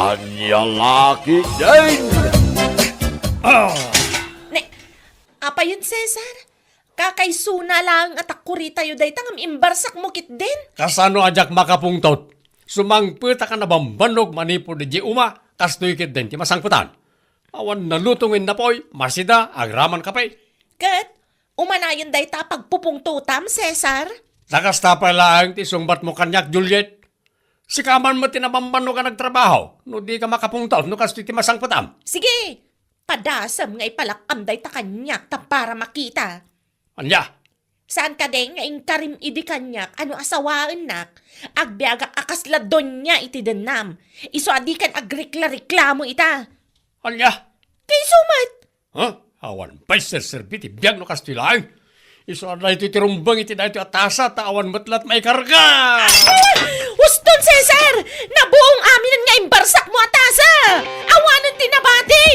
Anya laki din! Apa yun, Cesar? Kakaysuna lang at akuri tayo day tangam imbarsak mo kit din. Kasano ajak makapungtot? Sumangpita ka na bambanog manipo di uma, kastoy kit din ti masangputan. Awan nalutungin na po'y, masida, agraman ka pa'y. Kat, umanayon day ta pagpupungtutam, Cesar. Nakasta pa lang ti sungbat mo kanyak, Juliet. Si kaman mo tinabambano ka nagtrabaho, no di ka makapungtot, no kastoy ti masangputan. Sige, padasam nga ipalakam day ta kanyak ta para makita. Anya, Saan ka din nga karim idi kanyak, ano asawaan nak, agbiagak akasladon niya iti denam. Iso adi kan agrikla-reklamo ita. anya. Kay sumat! Ha? Awan pa'y serserbi ti biyag no kastoy lang. Iso na ito tirumbang iti na ito atasa, tawan matlat may karga. Huston, Cesar! Nabuong amin nga imbarsak mo atasa! Awanan tinabati!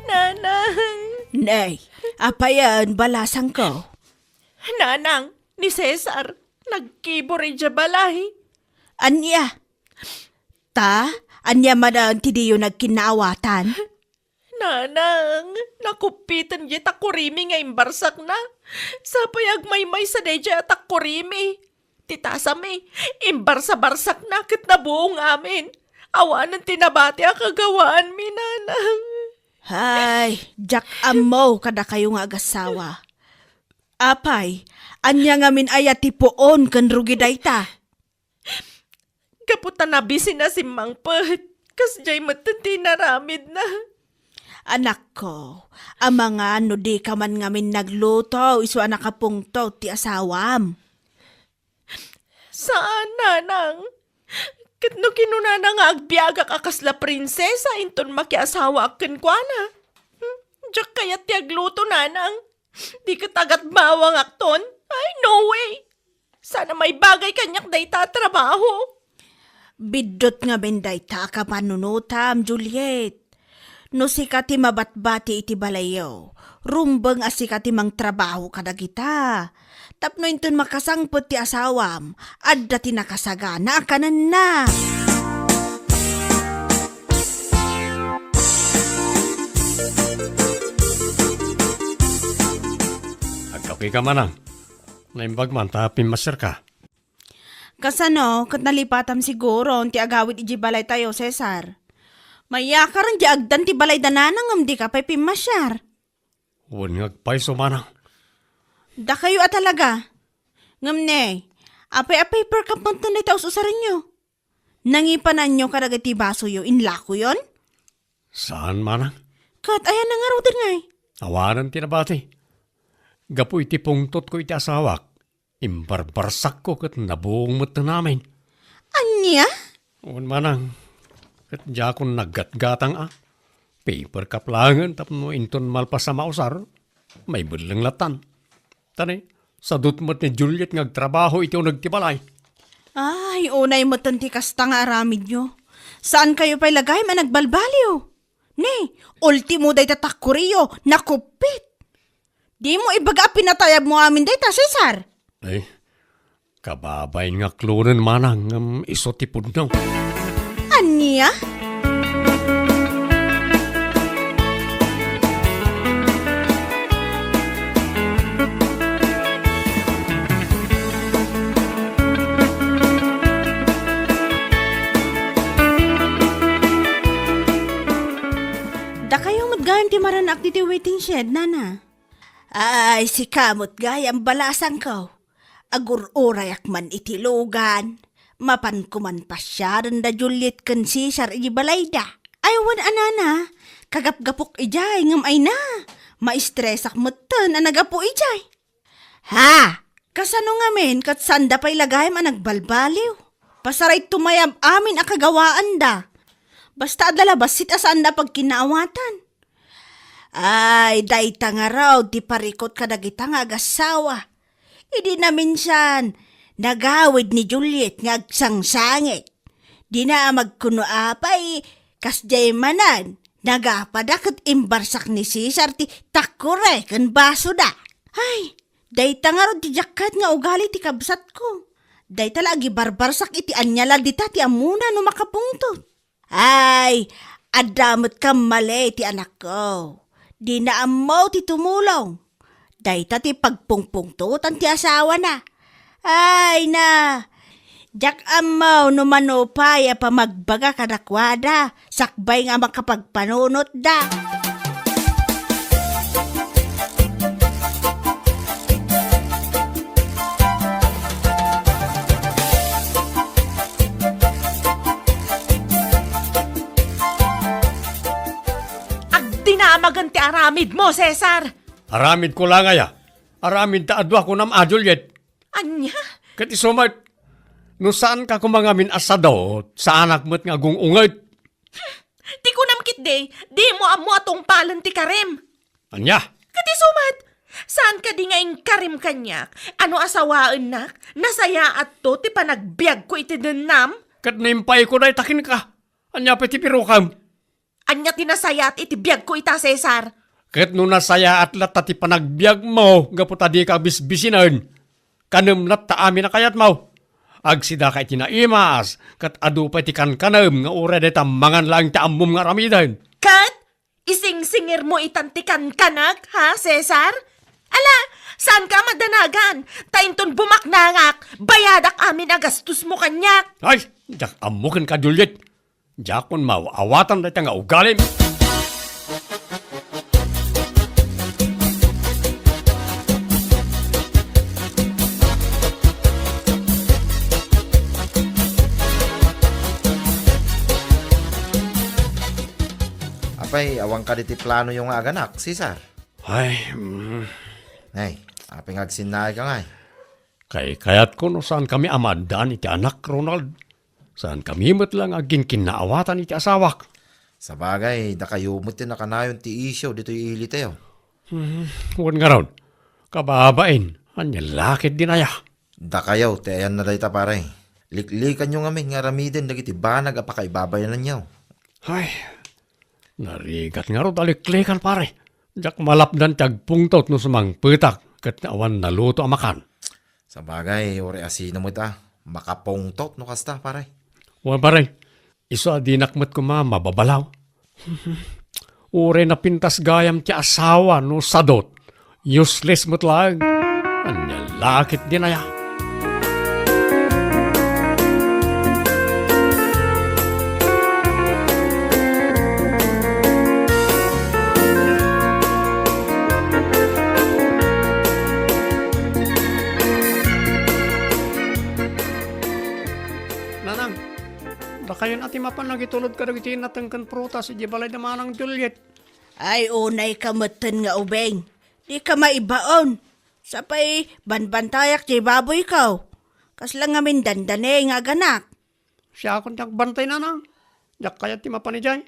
Nanang! Nay, apayan balasang ko. Nanang, ni Cesar, nagkibori dya balay. Anya? Anya madan ti diyo nagkinaawatan? Nanang, nakupitan dya takurimi nga imbarsak na. Sapayag may sa dya takurimi. Titasami, imbarsa-barsak na kit na buong amin. Awanan tinabati ang kagawaan mi, nanang. Hay, jak amo kada kayo nga agasawa. Apay, anya nga min ayat tipuon kan rugi dayta. Kaputan na busy na si Mang Pet. Kas jay matanti naramid na. Anak ko, ang mga no di ka man ngamin nagluto, iso anak kapungto ti asawam. Saan, nanang? Kat no kinunana nga agbiagak akasla prinsesa inton makiasawa akin kwa na. Diyak kaya ti agluto, nanang. Di ka tagat bawang akton. Ay, no way. Sana may bagay kanyak day tatrabaho. Bidot nga benday ta ka panunutam, Juliet. No sikati mabatbati iti balayo, rumbang asikati mang trabaho kadagita. Tapno inton makasangpot ti asawam, adda ti nakasagana kanan na. Agkapi ka manang. Naimbag man, tapin masyar ka. Kasano, kat nalipatam siguro, ti agawid iji balay tayo, Cesar. Mayakaran di agdan ti balay dananang amdi ka pa'y pimasyar. Huwag ngagpay sumanang. Da kayo talaga. Ngamne, apay-apay per kapunto na itaos usaran nyo. Nangipanan nyo karagati baso yo, inlako yon? Saan manang? Kat ayan na nga raw din ngay. Awanan tinabati. Gapu iti pungtot ko iti asawak. Imbarbarsak ko kat nabuong mata namin. Anya? Huwag manang. Kat diya akong naggatgatang Paper kaplangan tapno inton malpas sa mausar. May budlang latan. Tani, sa dutmat ni Juliet ngagtrabaho ito nagtibalay. Ay, unay mo tanti kasta nga aramid nyo. Saan kayo pa'y lagay man nagbalbaliw? Ne, ultimo day tatakuriyo, nakupit. Di mo ibaga pinatayab mo amin day ta, Cesar. Ay, kababay nga klunan manang isotipod nyo. Anya? Da kayong madgayam ti maranak ti waiting shed, nana. Ay, si kamot gayam balasan ko. Agur-urayak man itilugan. Mapankuman pa siya rin da Juliet kan Cesar ibalay da. Ay, wan anana. Kagap-gapok ijay ngam ay na. Maistresak matan ang nagapo ijay. Ha? Kasano nga men kat sanda pa'y lagay man nagbalbaliw. Pasaray tumayab amin ang kagawaan da. Basta adalabas sit asanda pag kinaawatan. Ay, dayta nga raw di parikot kadagita nga agasawa. Idi namin siyan, nagawid ni Juliet ngagsangsangit. Di na magkuno apay, kasjay manan, Nagapadak at imbarsak ni Cesar ti takure kan baso da. Ay, dayta nga ron ti jakat nga ugali ti kabsat ko. Dayta lagi barbarsak iti anyala dita ti amuna no makapungtot. Ay, adamot ka mali ti anak ko. Di na amaw ti tumulong. Dayta ti pagpungpungtutan ti asawa na. Ay na, jak amaw no manupay a pamagbaga kadakwada, sakbay nga makapagpanunot da. Dinamagan ti aramid mo, Cesar. Aramid ko lang aya. Aramid ta adwa ko nam Juliet. Anya? Kat isumat, no saan ka kumangamin asado sa anak mo't nga ungungay? Di ko namkit day, di mo amo atong palan ti karem. Anya? Kati sumat, saan ka di nga ing karim kanyak? Ano asawaan nak? Nasaya at to ti panagbiag ko iti denam? Kat naimpay ko na itakin ka. Anya peti pirukam. Anya tinasaya at itibiyag ko ita, Cesar. Kat no nasaya at lat ti panagbiag mo, gaputa di ka bisbisinan. Kanam lat ta amin na kayat mo. Agsida kay tinaimas, kat adu pa ti kanam nga ure de mangan lang ti ammum nga ramidan. Kat, ising-singir mo itantikan kanag, ha, Cesar? Ala, saan ka madanagan? Tainton bumaknangak, bayadak amin agastos mo kanyak. Ay, jak amukin ka Juliet. Jakon awatan na nga ugalim. Apay, awang ka diti plano yung aganak, Cesar. Ay, Ay, apay ngagsinay ka nga. kayat ko no saan kami amadan iti anak Ronald. Saan kami mo't lang agin kinaawatan iti asawak. Sa bagay, da kayo mo tinakanayon ti isyo dito yung ili tayo. Huwag nga ron. Kababain, anya lakit din aya. Da kayo, ti ayan na dayta pare. Liklikan nyo nga ramiden dagiti banag apakaibabayan ninyo. Ay, narigat nga ron aliklikan pare. Jak malapdan tagpungtot no sumang petak kat awan naluto amakan. Sa bagay, ore asino mo ta. Makapungtot no kasta pare. Huwag pare, iso adinakmat ko mababalaw. Ure na pintas gayam ti asawa no sadot. Useless mo't lang. Anya lakit din aya. Nanang, bakayon ati mapan lagi tulod ka dagiti natengken prutas iti balay na manang Juliet. Ay unay kamatan nga ubeng. Di ka maibaon. Sapay banbantayak ti baboy ko. Kasla nga min dandane nga ganak. Siya akong bantay nanang. Jak kaya ti mapan ijay.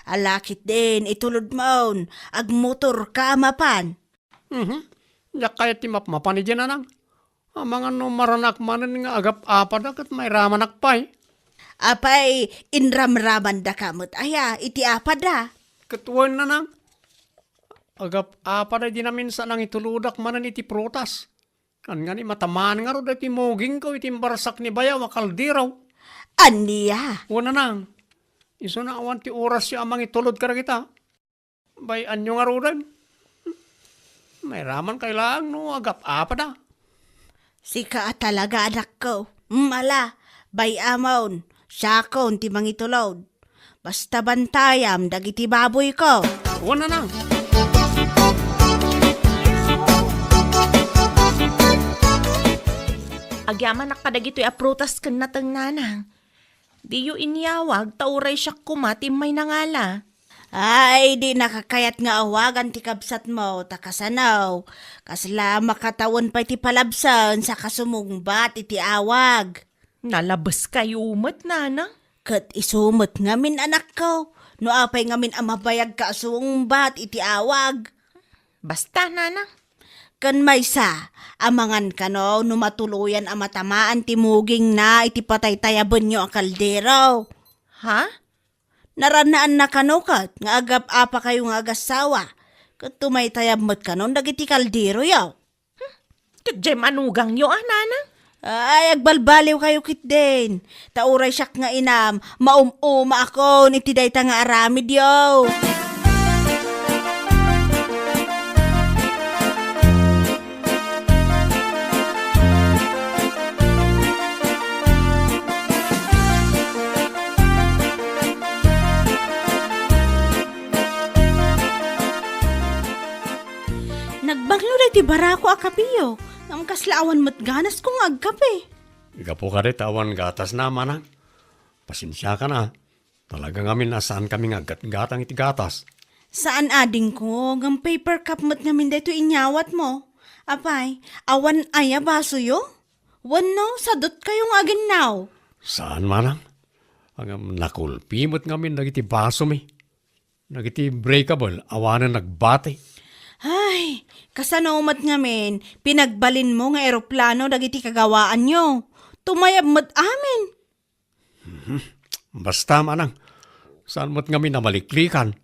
Alakit din itulod maon. Agmotor ka mapan. Jak kaya ti mapan ijay nanang. Ang mga no maranak manan nga agap apad at may ramanak pay. Apay inramraman da kamot aya iti apada. Katuan nanang. Agap apad ay di namin sa nang ituludak manan iti prutas. Kan nga ni matamaan nga ro iti moging ko iti barsak ni bayaw akaldiraw. Aniya. O nanang. Iso na awan ti oras siya amang itulod ka kita. Bay anyo nga ro rin. May raman kailang no agap apad Sika talaga anak ko. Mala, bay amaon. Sakon ti mangitulod. Basta bantayam dagiti baboy ko. O nanang. Agyaman nakadagito'y aprutas kan natang nanang. Di yu inyawag, tauray siya kumatim may nangala. Ay, di nakakayat nga awagan ti kabsat mo, takasanaw. Kasla makatawan pa iti palabsan sa kasumungbat iti awag. Nalabas kayo umat, nanang. Kat isumot ngamin anak ko, no apay ngamin amabayag ka asumungbat iti awag. Basta, nanang. Kan maysa, amangan ka no, numatuluyan amatamaan ti muging na iti patay-tayaban nyo ang kaldero. Ha? Naranaan na kanukat, nga agap apa kayo nga agasawa. Kat tumaytayab mo't kanon, dagiti kaldero yaw. Kadya manugang yo, nana. Ay, agbalbaliw kayo kit din. Tauray siyak nga inam, maumuma ako, nitiday ta nga aramid yaw. Nagbanglo na ti barako akapiyo. Ang kaslaawan mo't ganas kong agkape. Igapo ka rin tawan gatas na manang. Pasensya ka na. Talaga ngamin nasaan kami nga gatgatang iti gatas. Saan ading ko? Ang paper cup mo't ngamin dito inyawat mo. Apay, awan aya baso yo? Wano, sadot kayong aginaw. Saan manang? Ang nakulpi mo't ngamin nagiti baso mi. Nagiti breakable, awanan nagbate. Ay, kasanomat ngamin, pinagbalin mo nga eroplano dagiti kagawaan nyo. Tumayab mo't amin. Basta manang. Saan mo't ngamin na maliklikan?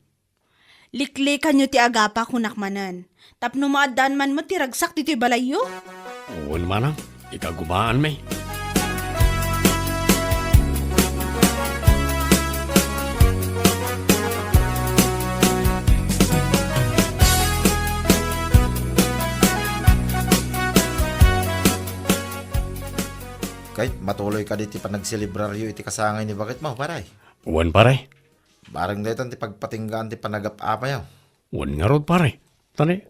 Liklikan nyo ti agapa kunakmanan. Tapno maadaan man mo ti ragsak dito'y balayo. Uwan manang. Ikagumaan may. Kahit matuloy ka diti panagsilibraryo iti kasangay ni bakit mo, paray. Uwan pare. Barang detan ti pagpatinggaan ti panagap-apa yaw. Uwan nga rod pare. Tani,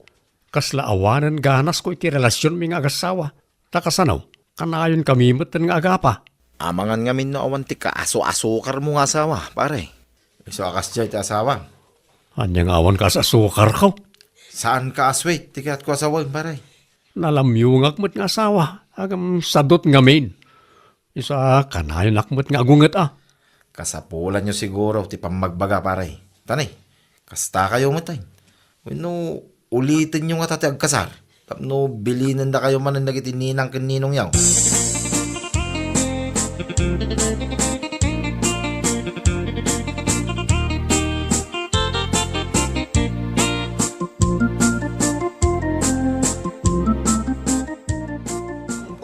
kasla awanan ganas ko iti relasyon mi nga agasawa. Takasanaw, kanayon kami matan nga agapa. Amangan nga min no awan ti kaaso-asukar mo nga asawa, pare. Iso akas dyan ti asawa. Anyang awan ka sa sukar ko. Saan ka aswait ti kat ko asawa, pare? Nalamyungak mo't nga asawa. Agam sadot nga main. Isa kanayon akmot nga agungat ah. Kasapulan nyo siguro ti pamagbaga, pare. Tani, kasta kayo matay. Wino, ulitin nyo nga tati agkasar. Tapno, bilinan da kayo man ang nagiti ninang kaninong yaw.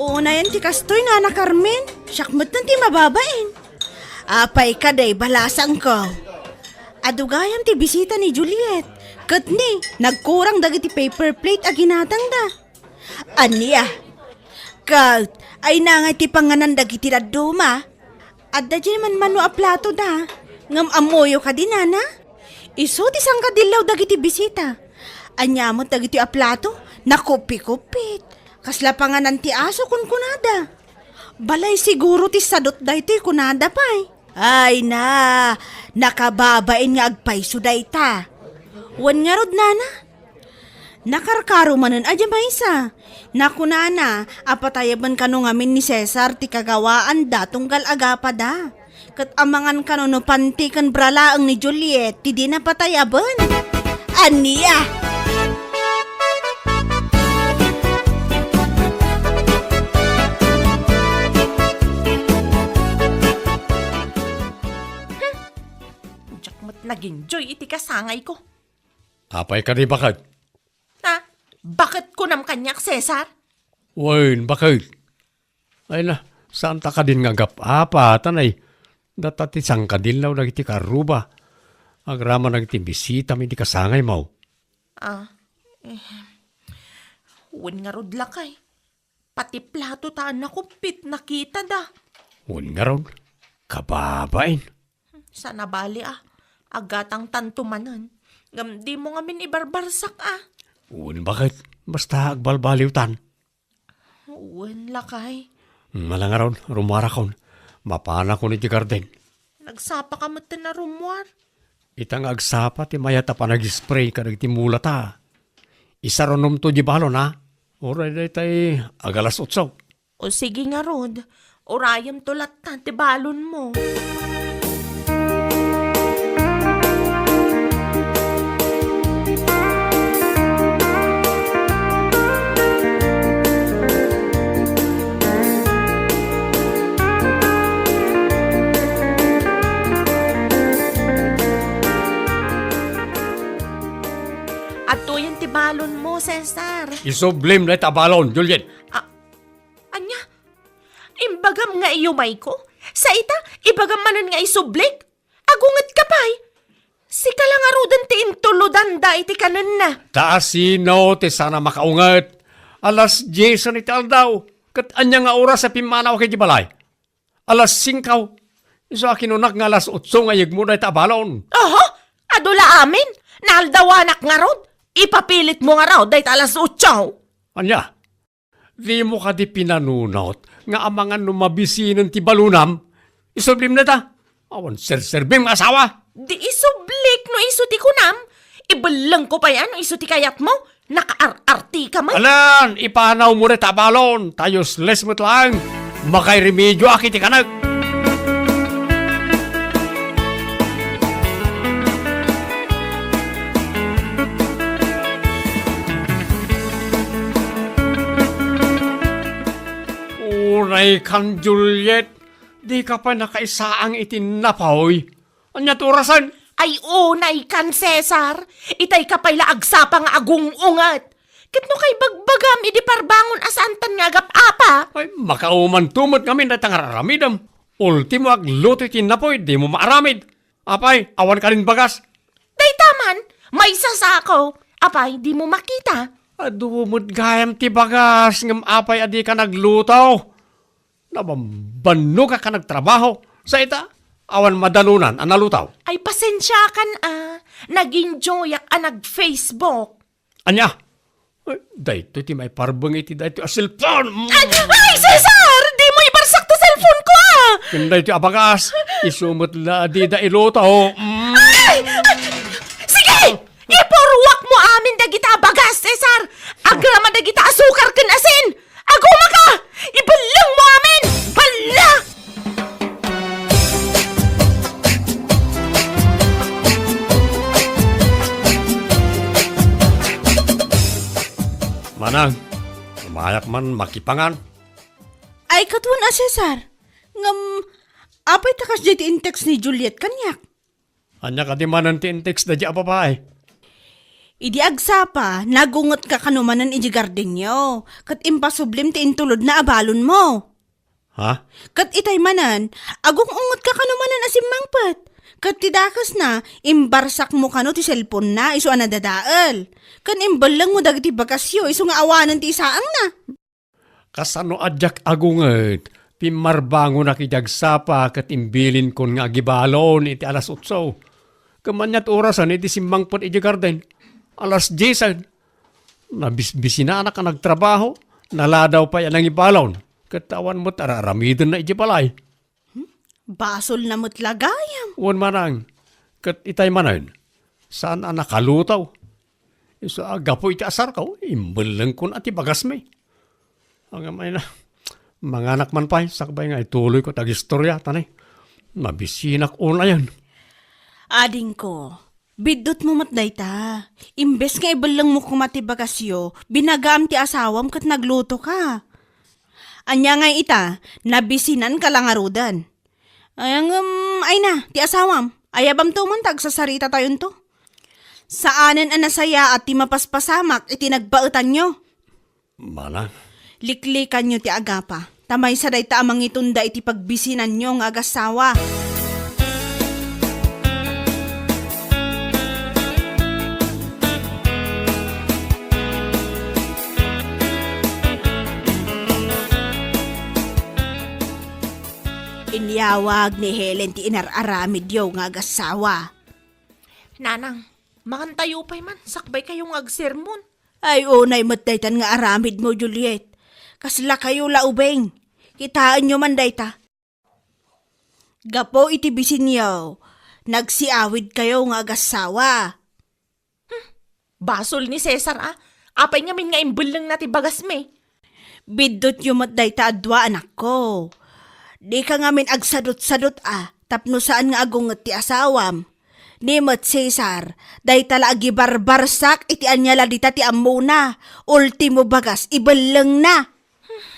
Una yan ti kastoy na anak Carmen. Syakmat nun ti mababain. Apay ka day balasang ko. Adugayam ti bisita ni Juliet. Kat ni, nagkurang dagiti paper plate a ginatang da. Aniya. Kat, ay nangay ti panganan dagiti raduma. Adda dyan man mano a plato da. Ngam amoyo ka din, ana. Iso ti sang kadilaw dagiti bisita. Anyamot dagiti a plato, nakupikupit. Kasla panganan ti aso kun kunada. Balay siguro ti sadot da ito'y kunada pa'y. Ay na, nakababain nga agpayso da ita. Wan nga rod nana. Nakarkaro manan adya maysa. Nakunana, apatayaban kano ngamin ni Cesar ti kagawaan da tunggal agapa da. Kat amangan kano no pantikan bralaang ni Juliet ti di napatayaban. Aniya! Naging joy iti kasangay ko. Apay ka di bakit? Na, bakit ko nam kanyak, Cesar? Wain, bakit? Ay na, saan ta ka din nga gap-apa, tanay. Datati sang ka din law nagiti karuba. Agrama nagiti bisita mi di kasangay mo. Uwan nga rod lakay. Pati plato taan na kumpit nakita da. Uwan nga ron, kababain. Sa nabali agatang tantumanan. Ngam di mo nga min ibarbarsak Uwan bakit? Basta agbalbaliw tan. Uwan lakay. Malang nga ron, rumara kon. Mapana ko ni ti garden. Nagsapa ka mata na rumwar. Itang agsapa ti mayata pa nag-spray ka nagtimula ta. Isa ronom to di balon ha. Oray day tay agalas 8. O sige nga rod. Orayam tulat ta ti balon mo. At to yan tibalon mo, Cesar. Isublim na tabalon, Juliet. Anya, imbagam nga iyumay ko. Sa ita, ibagam manon nga isublik. Agungat ka pa'y. Si kalangarudan ti intuludan da iti kanan na. Taasino ti sana makaungat. Alas 10 ni daw. Kat anya nga oras sa pimanaw kay Jibalay. Alas 5. Iso akinunak nga alas 8 nga yagmo na tabalon. Oho, adula amin. Naaldawanak nga rod. Ipapilit mo nga raw dahit alas 8. Anya, di mo ka di pinanunot nga amangan numabisinan ti balunam. Isublim na ta. Awan serserbim nga asawa. Di isublik no iso ti kunam. Ibalang ko pa yan no iso ti kayat mo. Naka-arti ka man. Alan, ipanaw mo na tabalon. Tayos les mo't lang. Makay remedyo akiti kanag. Uray kan Juliet. Di ka pa nakaisaang itinapaw. Anya turasan? Ay unay kan, Cesar. Itay ka pa'y laagsapa nga agungungat. Kitno kay bagbagam, idi parbangon asantan nga gap-apa. Ay, makauman tumot kami na tangaramidam. Ultimo ag luto tinapoy, di mo maaramid. Apay, awan ka rin bagas. Day taman, may sasako. Apay, di mo makita. Adumot gayam ti bagas, ngam apay adi ka naglutaw. Nabambano ka nagtrabaho. Sa ita, awan madalunan ang nalutaw. Ay pasensya kan nag-enjoy ak nag-Facebook. Anya? Dahito ti may parbang iti dahito a cellphone. Ay, Cesar! Di mo ibarsak to cellphone ko Kanda iti abagas, isumot la di da ilutaw. Ay! Sige! Ipurwak mo amin dagita bagas, Cesar! Agrama dagita asukar ken asin! Aguma ka! Ibalang mo amin! Bala! Manang, umayak man makipangan. Ay, katuan na, Cesar. Ngam, apay takas dyan in-text ni Juliet kanyak. Anya ka di manan ti text na di apapay. Idi agsapa, nagungot ka kanumanan iji garden nyo. Kat impasublim ti intulod na abalon mo. Ha? Kat itay manan, agong ungot ka kanumanan asimmangpet. Kat tidakas na, imbarsak mo kano ti cellphone na, iso anadadaal. Kan imbalang mo dagiti bakasyo, iso nga awanan ti isaang na. Kasano adyak agunget, pimarbango na kidagsapa kat imbilin kon nga gibalon iti alas 8. Kamanyat orasan iti simmangpot iti garden. Alas 10. Nabisbisina na ka nagtrabaho, naladaw pa yan ang ibalon. Katawan mo tararamidan na iti balay. Basol na mo't lagayam. Uwan manang, kat itay manan, saan ang nakalutaw? Isa aga po iti asar ka, imbalang kon ati bagas may. Ang may na, mga anak man pa, sakbay nga ituloy ko tag-istorya, tanay. Mabisinak una yan. Ading ko, bidot mo matday ta. Imbes nga ibalang mo kumati bagasyo, binagam ti asawam kat nagluto ka. Anya nga ita, nabisinan ka lang arudan. Ay na, ti asawam, ayabam to man tag sa sarita tayon to. Saanan ang nasaya at ti mapaspasamak iti nagbaetan nyo. Manang, Liklikan nyo ti agapa. Tamay sa dayta amang itunda iti pagbisinan nyo nga agasawa. Inyawag ni Helen ti inararamid yo nga agasawa. Nanang, makantayo pa'y man, sakbay kayong agsermon. Ay unay matdaytan nga aramid mo, Juliet. Kasla kayo laubeng. Kitaan nyo man dayta. Gapo iti bisin yaw. Nagsiawid kayo nga agasawa. Basol ni Cesar apay ngamin nga imbulang nati bagas me. Bidot yung matdayta adwa anak ko. Di ka ngamin agsadot-sadot tapno saan nga agungot ti asawam. Ni Mat Cesar, dayta la agi barbarsak iti anyala dita ti amuna. Ultimo bagas, ibalang na.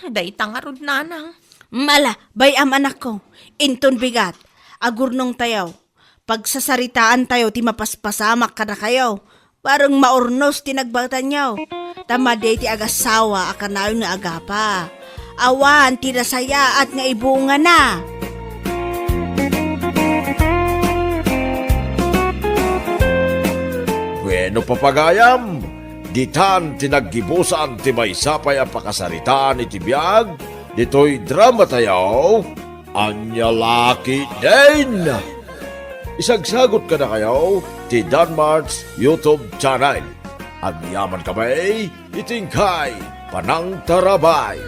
Day tangarod nanang. Mala, bayam anak ko. Inton bigat, agurnong tayaw. Pagsasaritaan tayo ti mapaspasamak ka na kayo. Parang maurnos tinagbatan niyaw. Tamaday ti agasawa akanayon nga agapa. Awan ti nasaya at nga ibunga na. Bueno papagayam, ditan tinaggibusan ti may sapay ang pakasaritaan iti biyag, dito'y drama tayo, Anya Laki din! Isagsagot ka na kayo ti Danmarks YouTube channel. Ang yaman kamay, itingkay, panang tarabay.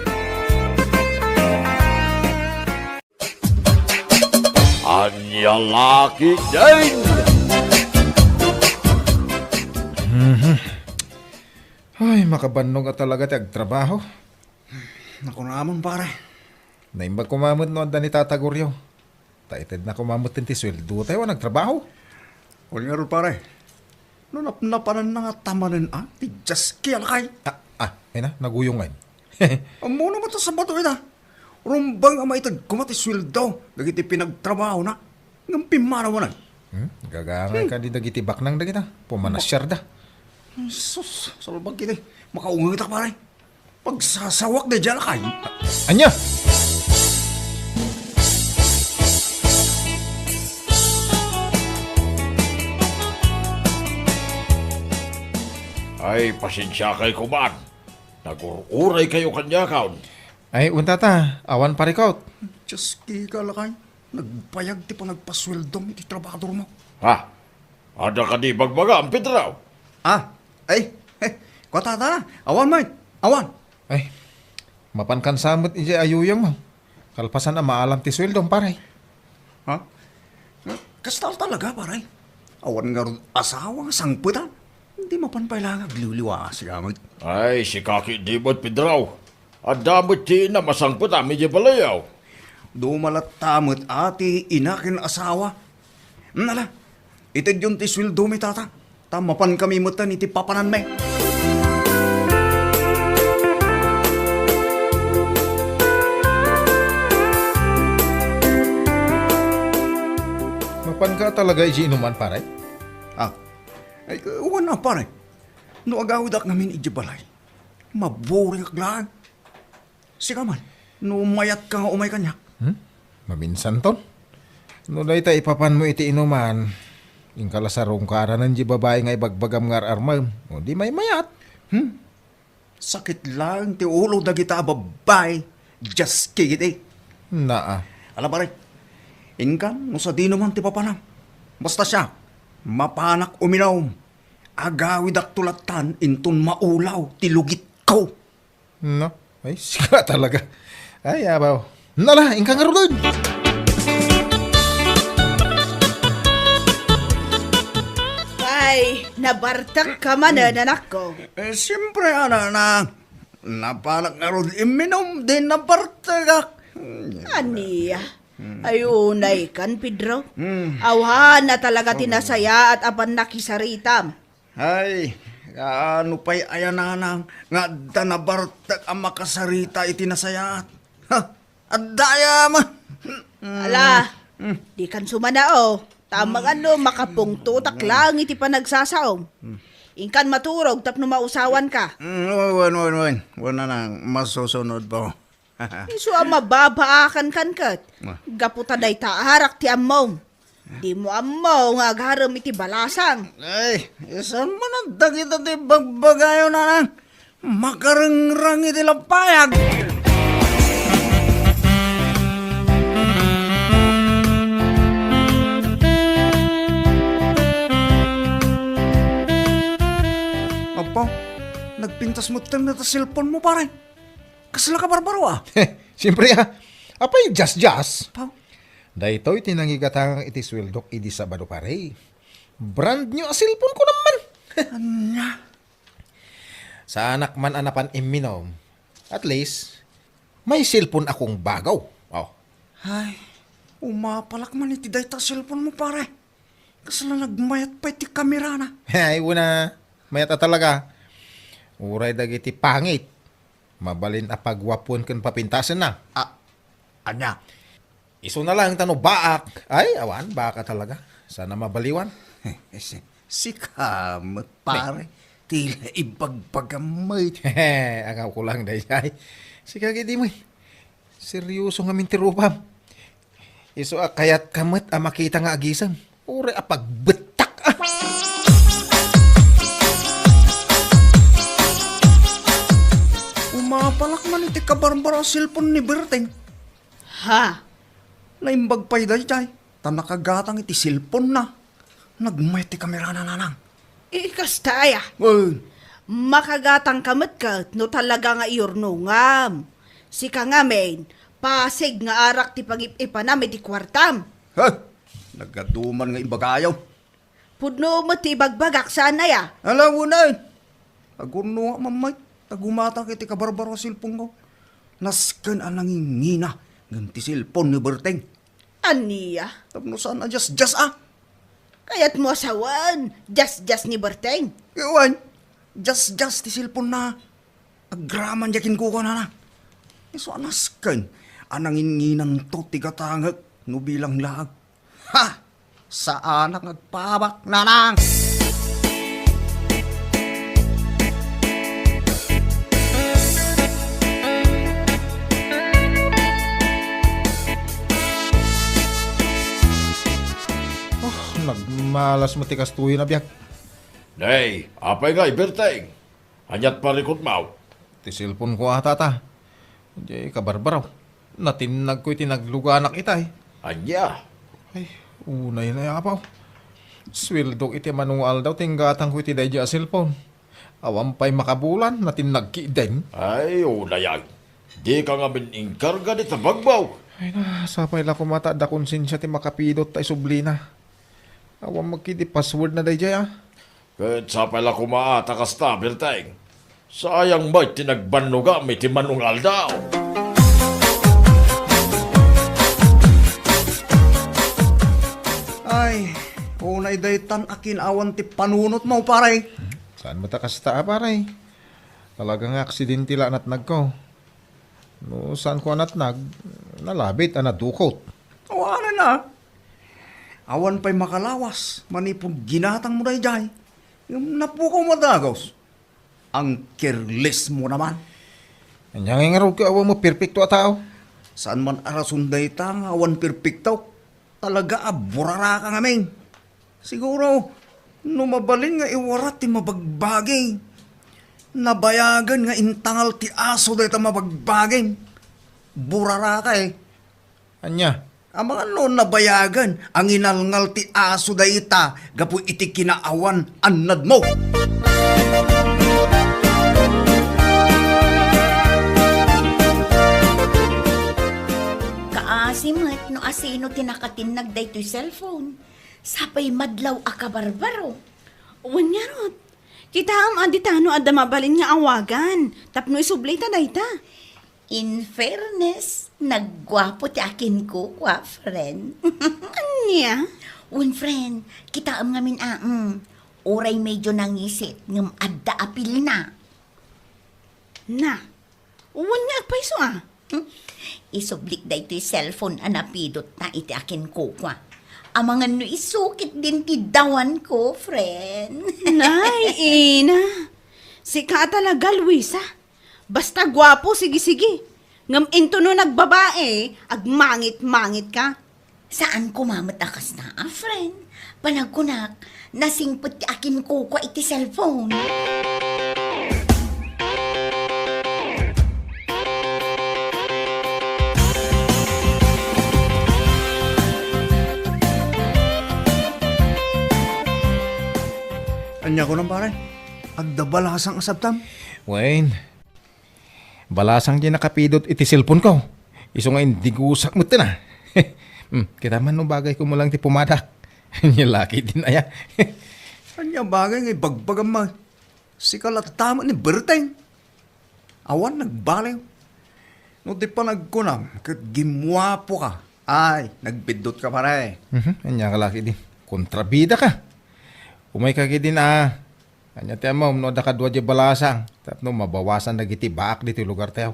Anya Laki din! Ay, makabannog at talaga ti agtrabaho. Naku naman pare. Naimbag kumamot no anda ni Tataguryo. Taited na kumamot din ti sweldo tayo nagtrabaho. Huwag nga ron pare. Napanan na nga tamanin ti just kialakay. Ay na, naguyong ngayon. Amo naman ta sa bato ita. Rumbang ang maitag kumati sweldo. Dagiti pinagtrabaho na. Ng pimaraw na. Gagangay ka di dagiti baknang dagita. Pumanasyar da. Sus, salbag kita. Makaungang kita pare. Pagsasawak na dyan kay. Anya! Ay, pasensya kay kuman. Nagururay kayo kanya kaon. Ay, unta ta. Awan parikaut. Just kialakay. Nagpayag ti pa nagpasweldom iti trabador mo. Ha? Ada ka di bagbaga ang pidraw? Kota na. Awan man. Awan. Ay, mapankan samot ije ayuyang mo. Kalpasan na maalam ti sweldong paray. Ha? Kastal talaga pare. Awan nga ron asawa nga sangputan. Hindi mapanpailangan agliwliwa si gamit. Ay, si Kaki di mo't pidraw. At damot ti na masangpot amin di balayaw. Dumalat tamot ati inakin asawa. Nala, itid yun ti sweldo mi tata. Tamapan kami mutan iti papanan me. Mapan ka talaga ije inuman paray. Ay, uwan na pare. No agawid ak namin ijibalay. Maboring aklaan. Sika man, no mayat ka nga umay kanya. Maminsan ton. No day ta ipapan mo iti inuman. Yung kalasarong karanan di babae nga ibagbagam ngar armam. O di may mayat. Sakit lang ti ulo dagita babay. Just kigit eh. Naa. Alam pare, ingkan no sa di naman ti papanam. Basta siya, mapanak uminaw. Agawid ak tulatan inton maulaw ti lugit ko. No? Ay, sika talaga. Ay, abaw. Nala, ingkang arulod. Ay, nabartak ka man anak ko. Siyempre, napanak nga ron iminom din na partagak. Aniya. Ayunay kan, Pedro. Awan na talaga tinasaya at apan nakisaritam. Ay, ano pa'y ayananang nga danabartag ang makasarita itinasayat. Ha, at daya man. Ala, di kan sumanao. Tamang makapungtutak lang iti panagsasaom. Ingkan maturog tapno mausawan ka. Wala nang masusunod po. Isu ang mababaakan kan kat. Gaputa day taarak ti amom. Di mo amaw nga agharam iti balasang. Ay, isan mo na dagita ti bagbagayo na lang. Makarengrang iti lapayag. Apo, nagpintas mo tang na ta cellphone mo pare. Kasala ka barbaro ah. Siyempre apay just. Pao. Daytoy tinangigatang iti sweldok idi Sabado pare. Brand new a cellphone ko naman. Anya? Sa anak man anapan iminom. At least, may cellphone akong bagaw. Oh. Ay, umapalak man iti dayta cellphone mo pare. Kasala nagmayat pa iti kamera na. Ay, una. Mayata talaga. Uray dagiti pangit. Mabalin a pagwapon kan papintasan na. Anya? Iso na lang tano baak. Ay, awan, baka talaga. Sana mabaliwan. Si kamot, pare. Tila ibagbagamay. Agaw ko lang day ay. Sige di mo. Seryoso nga mintirupam. Iso kayat kamat makita nga agisan. Ure pagbetak ah. Umapalak man iti kabarbara silpon ni Berteng. Ha? Naimbag pa'y dayjay. Tanakagatang iti silpon na. Nagmay ti kamera na nanang. Ikastaya. Uy, Makagatang kamat ka, no talaga nga iurnungam. Si ka nga men, pasig nga arak ti pag-ipa namin ti kwartam. ha? Nagaduman nga imbagayaw. Pudno mo ti bagbagak sana ya. Alam mo na Agurno nga mamay. Tagumatang iti kabarbaro silpon ko. Nasken ang nangingina. Ganti silpon ni Berteng. Aniya? Tapno saan na just ah. Kaya't mo asawan, just ni Berteng. Iwan, just ti silpon na. Agraman yakin ko na na. Iso anasken. Anangin nginan to tigatangag. No bilang laag. Ha! Sa anak nagpabak nanang. Nagmalas matikas tuyo na biyak. Nay, apay nga iberteng. Anyat parikot mau. Ti cellphone ko ata ta. Di kabarbaraw. Natinag ko itinagluganak itay. Anya. Ay, unay na yapaw. Swildok iti manual daw tinggatang ko iti dayja cellphone. Awam pa'y makabulan natinag ki din. Ay, unayag. Di ka nga miningkarga ni tabagbaw. Ay na, sapay la kumata da konsensya ti makapidot tay sublina. Awam magkidi password na dayja ah. Kat sa pala kumaata kasta, berteng. Sayang ba'y tinagbanuga may timanungal daw. Ay, unay daytan akin awan ti panunot mo pare. Saan mo ta kasta paray? Talagang aksidente la natnag ko. No, saan ko natnag? Nalabit nadukot. Awana na. Awan pa'y makalawas. Manipong ginatang mo dayjay. Yung napukaw madagos. Ang careless mo naman. Anyang nga ka awa mo perfecto a tao. Saan man arasun daytang awan perfecto. Talaga burara ka ngamin. Siguro, numabalin nga iwarat ti mabagbagay. Nabayagan nga intangal ti aso dayta mabagbagay. Burara ka eh. Anya? Ang mga noon nabayagan, ang inalngal ti aso dayta, gapu iti kinaawan, annad mo. Kaasimat no asino tinakatinag da ito'y cellphone. Sapay madlaw akabarbaro. Wanyarot. Kita am aditano adda mabalin nga awagan. Tapno isublay ta dayta. In fairness, naggwapo ti akin ko, kwa, friend. Anya? Un friend, kita am ngamin Oray medyo nangisit, ngam adda apil na. Na. Wanya paiso ah. Isublik da ito'y cellphone anapidot na iti akin ko, kwa. Amangan no isukit din ti dawan ko, friend. Nay, ina. Si ka talaga, Luisa. Basta gwapo, sige-sige. Ngam into no nagbabae, agmangit-mangit ka. Saan ko mamatakas na, friend? Panagkunak, nasingpot ti akin ko kwa iti cellphone. Anya ko nang pare, agdabalasang asabtam. Wayne, balasang di nakapidot iti cellphone ko. Iso nga hindi gusak mo na. Kita man no bagay ko mo lang ti pumada. Nya laki din aya. Anya bagay ngay bagbagam ma. Si kalatama ni Berteng. Awan nagbalaw. No di pa nagkunam, kat gimwapo ka. Ay, nagbidot ka pare. Anya ka laki din. Kontrabida ka. Umay ka din Anya tiyan mo, no da ka duwa di balasang. Tapno mabawasan na giti baak dito lugar tayo.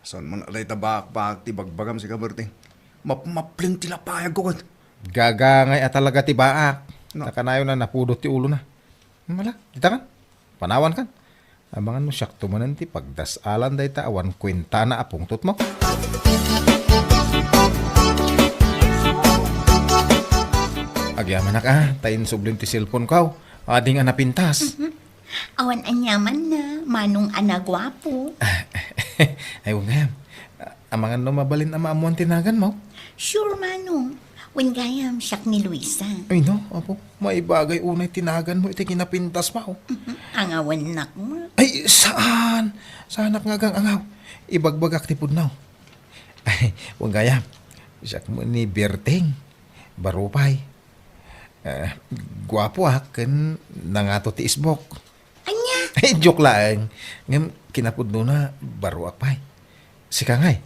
Saan man alay tabak-bak ti bagbagam si Berteng. Mapling tilapayag ko kat. Gagangay at talaga ti baak. No. Nakanayo na napudot ti ulo na. Mala, dita kan. Panawan kan. Abangan mo siyak tumanan ti pagdasalan day ta awan kwenta na apungtot mo. Agyaman na ka, tayin sublim ti cellphone ko. Ading anapintas. Awan anyaman na, manong anagwapo. Ay, huwag ngayam. Amangan no mabalin ama amuan tinagan mo. Sure, manong. When gayam, siyak ni Luisa. Ay no, apo, may bagay unay tinagan mo iti kinapintas mo. Ang awan nak mo. Ay, saan? Saan nga gang angaw? Ibagbagak ti pudnaw. Ay, huwag ngayam. Siyak mo ni Berting. Barupay. Gwapo kan nangato ti isbok. Anya, Ay, joke lang. Ngam, kinapudno na baro akpay. Sika ngay.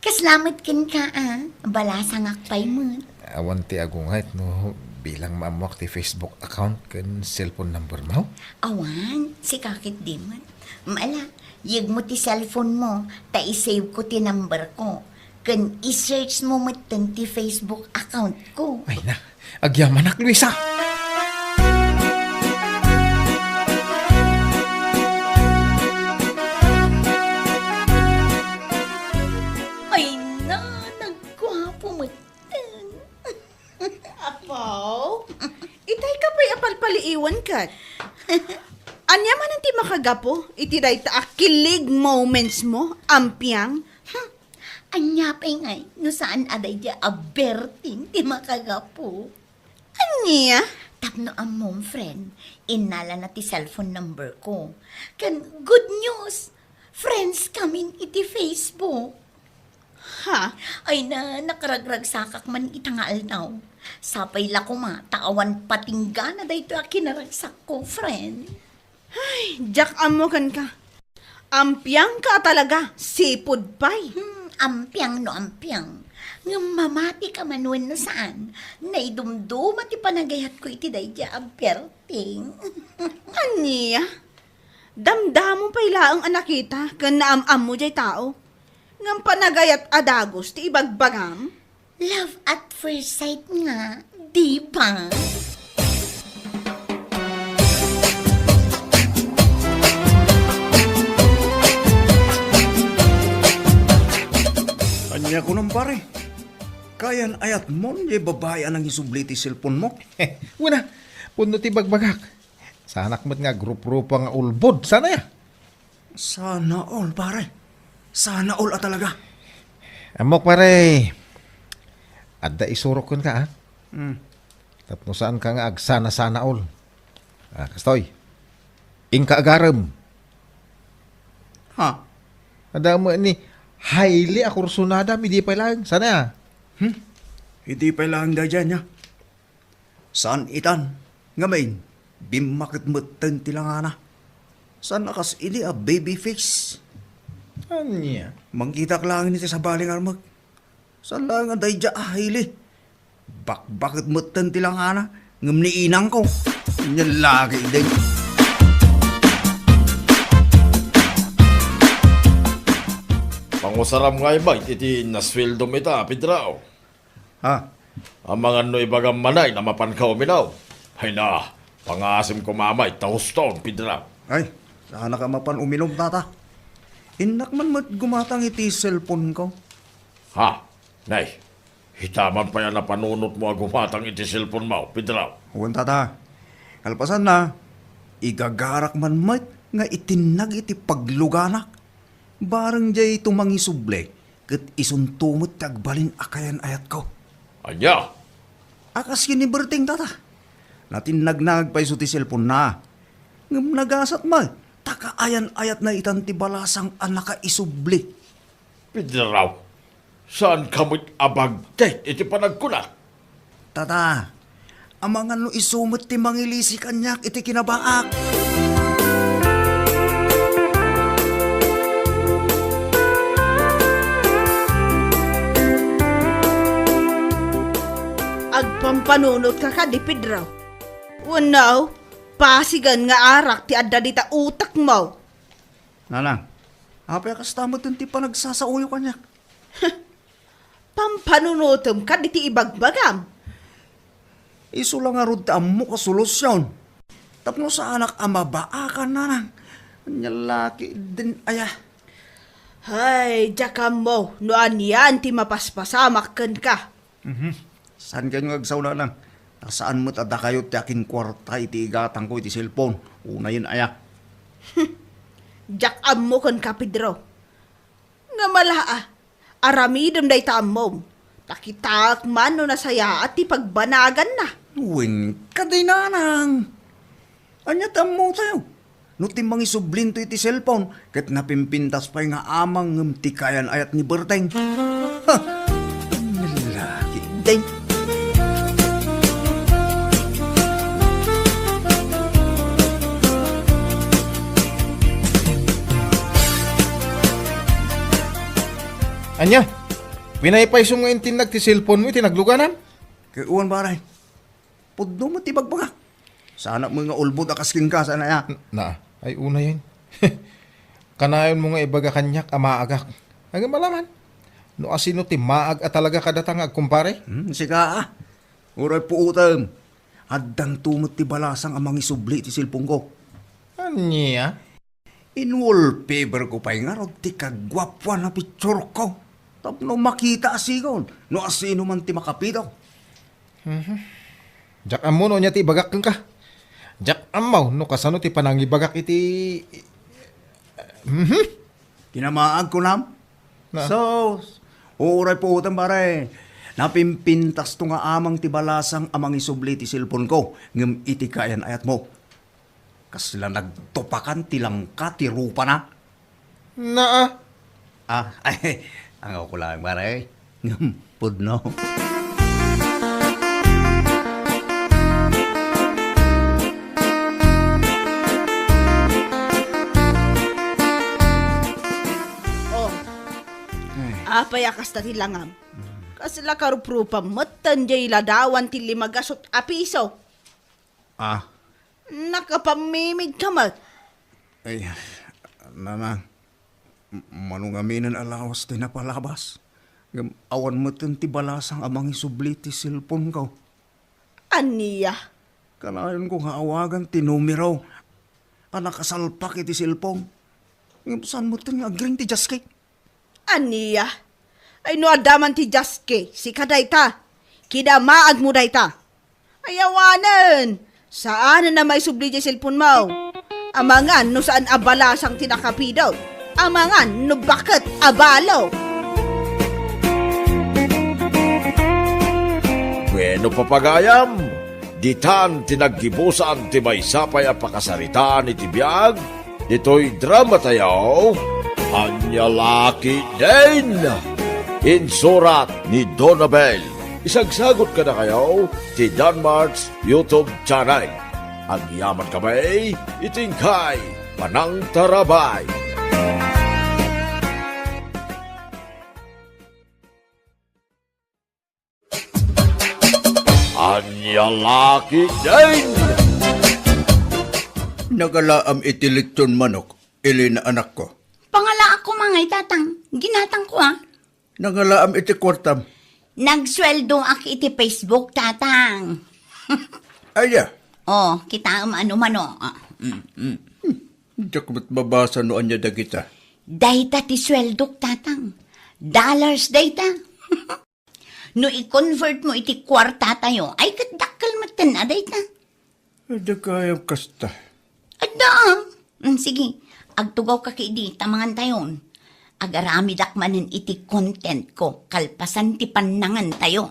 kaslamat ken ka balasang akpay mo. Awan ti agungayt no bilang maamuak ti Facebook account kan cellphone number mo. Awan, si kakit di man. Maala, yag mo ti cellphone mo, ta isave ko ti number ko. Kan i-search mo matan ti Facebook account ko. Ay na, agyamanak Luisa. Ay na, nagkwapo matan. Apaw, itay ka pa'y apalpaliiwan kat. Anya man ang ti makagapo, itiday ta akilig moments mo, ampiang. Anya pa ngay, no saan aday dia aberting ti makagapo. Anya? Tapno ang mom friend, inala na ti cellphone number ko. Kan good news, friends kami iti Facebook. Ha? Ay na, nakaragrag sakak man itangaal now. Sapay la ko ma, taawan patingga na dahito a kinaragsak ko, friend. Jack amo kan ka. Ampiang ka talaga, sipod pay. Ampiang no ampiang. Nga mamati ka manuan no saan. Naidumduma ti panagayat ko iti dayja amperting. Anya? Damdamo pa'y laang anak kita, kan naamam mo jay tao. Ngam panagayat adagos, ti ibagbagam. Love at first sight nga, di ba? Anya ko nang pare. Kayan ayat mo, niya babae ang isubli ti cellphone mo. Wala, puno ti bagbagak. Sanak mo't nga grup-grupo nga ulbod. Sana ya? Sana all, pare. Sana all talaga. Amok pare. Adda isurok kun ka, ha? Tapno saan ka nga agsana-sana all. Kastoy. Ingka agaram. Ha? Ada mo ni highly akursunada, hindi pa lang. Sana ya? Hindi pa lang da dyan niya. Saan itan? Ngamain, bimakit matan tilangana. Saan nakas ini a baby face? Anya? Mangkita lang nito sa baling armag. Saan lang ang dayja ahili? Bakit matan tilangana? Ngam ni inang ko. Yan lagi din. Pangusaram nga iba, iti nasweldo ita, Pidraw. Ha? Ang mga no ibagam manay na mapankaw minaw. Ay na, pangasim ko mamay, tahuston, Pidraw. Ay, sana ka mapan uminom tata. Inak man mat gumatang iti cellphone ko. Ha? Nay, hitaman pa yan na panunot mo agumatang iti cellphone mo, Pidraw. Huwag tata. Kalpasan na, igagarak man mat nga itinag iti pagluganak. Barang jay tumangisuble, kat isuntumot tagbalin akayan ayat ko. Anya, Akas yun ni Berting tata. Natinnagnag pa iso ti cellphone na. Ngam nagasat man, takaayan ayat na itan ti balasang anaka isubli. Pidraw, saan kamo't abagtet iti panagkunat? Tata, amangan no isumot ti mangilisi kanyak iti kinabaak. Agpampanunod ka di Pedro. Unaw, pasigan nga arak ti adda dita utak mo. Nanang, apay kastamot yung ti panagsasauyo kanyak. Pampanunutom ka di ti ibagbagam. Iso lang nga rod mo ka solusyon. Tapno sa anak ama baakan na nang. Anya laki din aya. Hay, jaka mo, noan yan ti mapaspasamakan ka. Saan kayo agsaw na lang? Saan mo tada kayo ti akin kwarta iti igatang ko iti cellphone? Una yun aya. Jak mo kan ka, Pedro. Nga malaa, aramidom day ta mo. Takitak man no nasaya at ti pagbanagan na. Uwin ka din nanang. Anya mo tayo. No timbang isublin to iti cellphone, kat napimpintas pa nga amang ngumtikayan ayat ni Berteng. Ha! Laki din. Anya, pinaypay mo nga intinag ti cellphone mo, tinagluganan? Kay uwan baray. Pudno mo tibagbanga. Sana mga ulbod akaskin ka sana ya. Na, ay una yun. Kanayon mo nga ibaga kanyak amaagak. Hanggang malaman. No asino ti maag at talaga kadatangag, kumpare? Sika ah. Uray po utam. Addang tumot ti balasang amang isubli ti cellphone ko. Anya? In wallpaper ko pa'y nga rod ti kagwapwa na picture ko. Tapno makita asigon. No asino man ti makapito. Jak amo no niya ti bagak ka. Jak amaw no kasano ti panangibagak iti... Kinamaag ko nam. Na? So, uray po utam pare. Napimpintas to nga amang ti balasang amang isubli ti cellphone ko. Ngam iti kayan ayat mo. Kasla nagtupakan ti langka ti rupa na. Naa? Ay, ang ako lang pare. Ngam pudno. Oh, apay akas ta ti langam. Kasla karuprupa matan jay ladawan ti limagasot a piso. Nakapamimig ka mat. Ay, nanang. Manungaminan alawas ti napalabas. Ngam awan mo ti balasang amang isubli ti cellphone ko. Aniya. Kanayon ko nga awagan ti numero. Anak kasalpak iti cellphone. Ngam saan mo ti agring ti jaske? Aniya. Ay no adaman ti jaske, si kadayta. Kidamaag mo dayta. Ayawanan. Saan na may subli di cellphone mo? Amangan no saan abalasang tinakapidaw. Amangan no bakit abalo. Bueno papagayam, ditan tinaggibusan ti maysapay a pakasaritaan iti biag, dito'y drama tayaw, Anya Laki din! Insurat ni Donabel. Isagsagot ka na kayo ti Danmarks YouTube channel. Ang yaman kamay, itingkay, panang tarabay. Anya Laki din! Nagalaam iti lechon manok, ilin na anak ko. Pangala ako mga itatang. Ginatang ko ah. Nagalaam iti kwartam. Nagsweldo ak iti Facebook, tatang. Aya, Oh, kita ano-mano. diyak mo't mabasa no anya dagita. Dayta ti sweldo, tatang. Dollars dayta. No i-convert mo iti kwarta tayo, ay kadakal matan na dayta. Ada kayang kasta. Ada. Sige, agtugaw ka kay di, tamangan tayon. Agarami dakmanin iti content ko, kalpasan ti panangan tayo.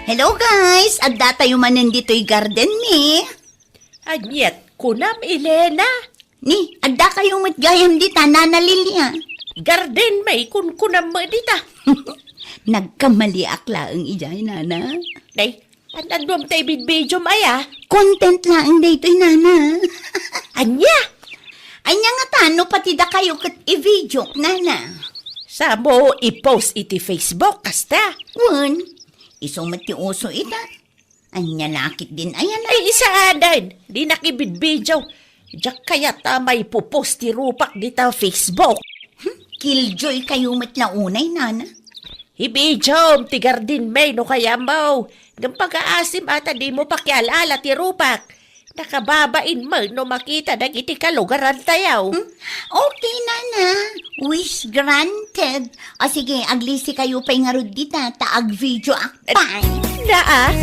Hello guys! Adda tayo manin dito'y garden ni. Anyet, kunam Elena. Ni, adda kayo matgayam di tanana Lilia. Garden may kunam mo dita. Nagkamali akla ang ijay nana. Day, anadwam tayo bidbidyo maya. Content lang dito'y nana. Anya, Anya nga tano pati da kayo kat i-video nana. sa mo i-post iti Facebook, kasta. Wan, isumat ti uso ita. Anya nakit din ayan Ay, isa adan, di nakibidbidyo. Diyak kaya tamay pupost ti rupak dita Facebook. Killjoy kayo matlaunay, nana. Ibijom, ti Gardin May no kaya mo. Ng pag-aasim ata di mo pakialala ti Rupak. Nakababain mo no makita iti kalugaran tayaw. Okay, nana. Wish granted. O sige, aglisi kayo pa'y nga rod dita, taag video akpay. Naa?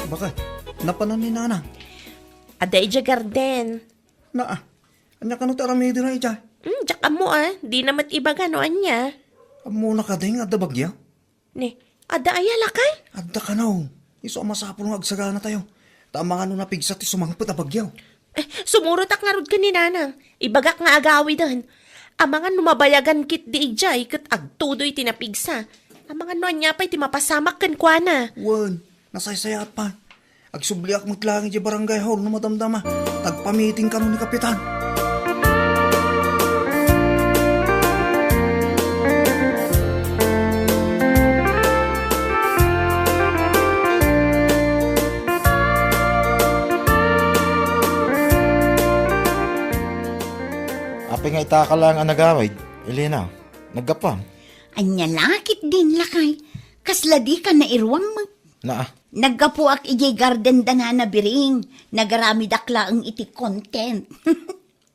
Bakit? Napanan ni Nana. Aday dya Garden. Na, anya ka no taramedi na ija. Tsaka mo di namat iba ganoan niya. Amo na ka ding adda bagya. Ni, ada ayala kay? Adda ka no. Iso masapol nga agsagana tayo. Tama nga no napigsat ti sumangpet a bagyaw. Sumurot ak nga rod ka ni Nanang. Ibagak nga agawi dan. Ang mga numabayagan kit di ijay kat agtudoy tinapigsa. Ang mga nuan niya pa'y timapasamak kan kwa na. Wan, nasaysayat pa. Agsubliak maglangi di barangay hall no madamdama. Tagpamiting ka no ni Kapitan. Apay nga itaka lang ang nagawid. Elena, naggapam. Anya lakit din lakay. Kasla di ka na irwang mo. Na, Naggapo ak ijay garden dana na biring. Nagarami dakla ang iti content.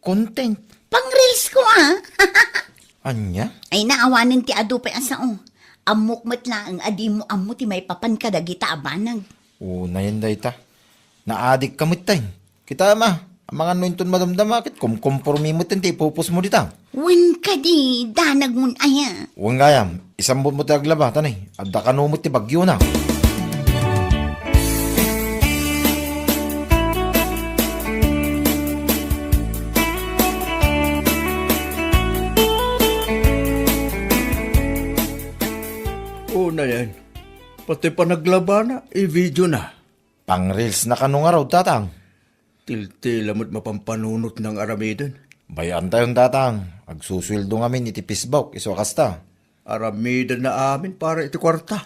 content. Pang reels ko Anya? Ay naawanin ti ado pa asao. Amok matla ang adi mo amo ti may papan kadagita abanag. Na yan day ta. Naadik kamit tay. Kita ma, ang mga nuinton madamdama kit kumkompormi mo tinti pupus mo dita. Wen ka di, danag mun aya. Huwag gayam, isang buwan mo tayo aglaba, tanay. Adda ka numot ti bagyo na. Una yan. Pati pa naglaba na, i-video na. Pang reels na kanong araw, tatang. Tiltila mo't mapampanunot ng aramidan. Bayan tayong tatang. Agsusweldo ngamin iti pisbok, iso kasta. Aramidan na amin para iti kwarta.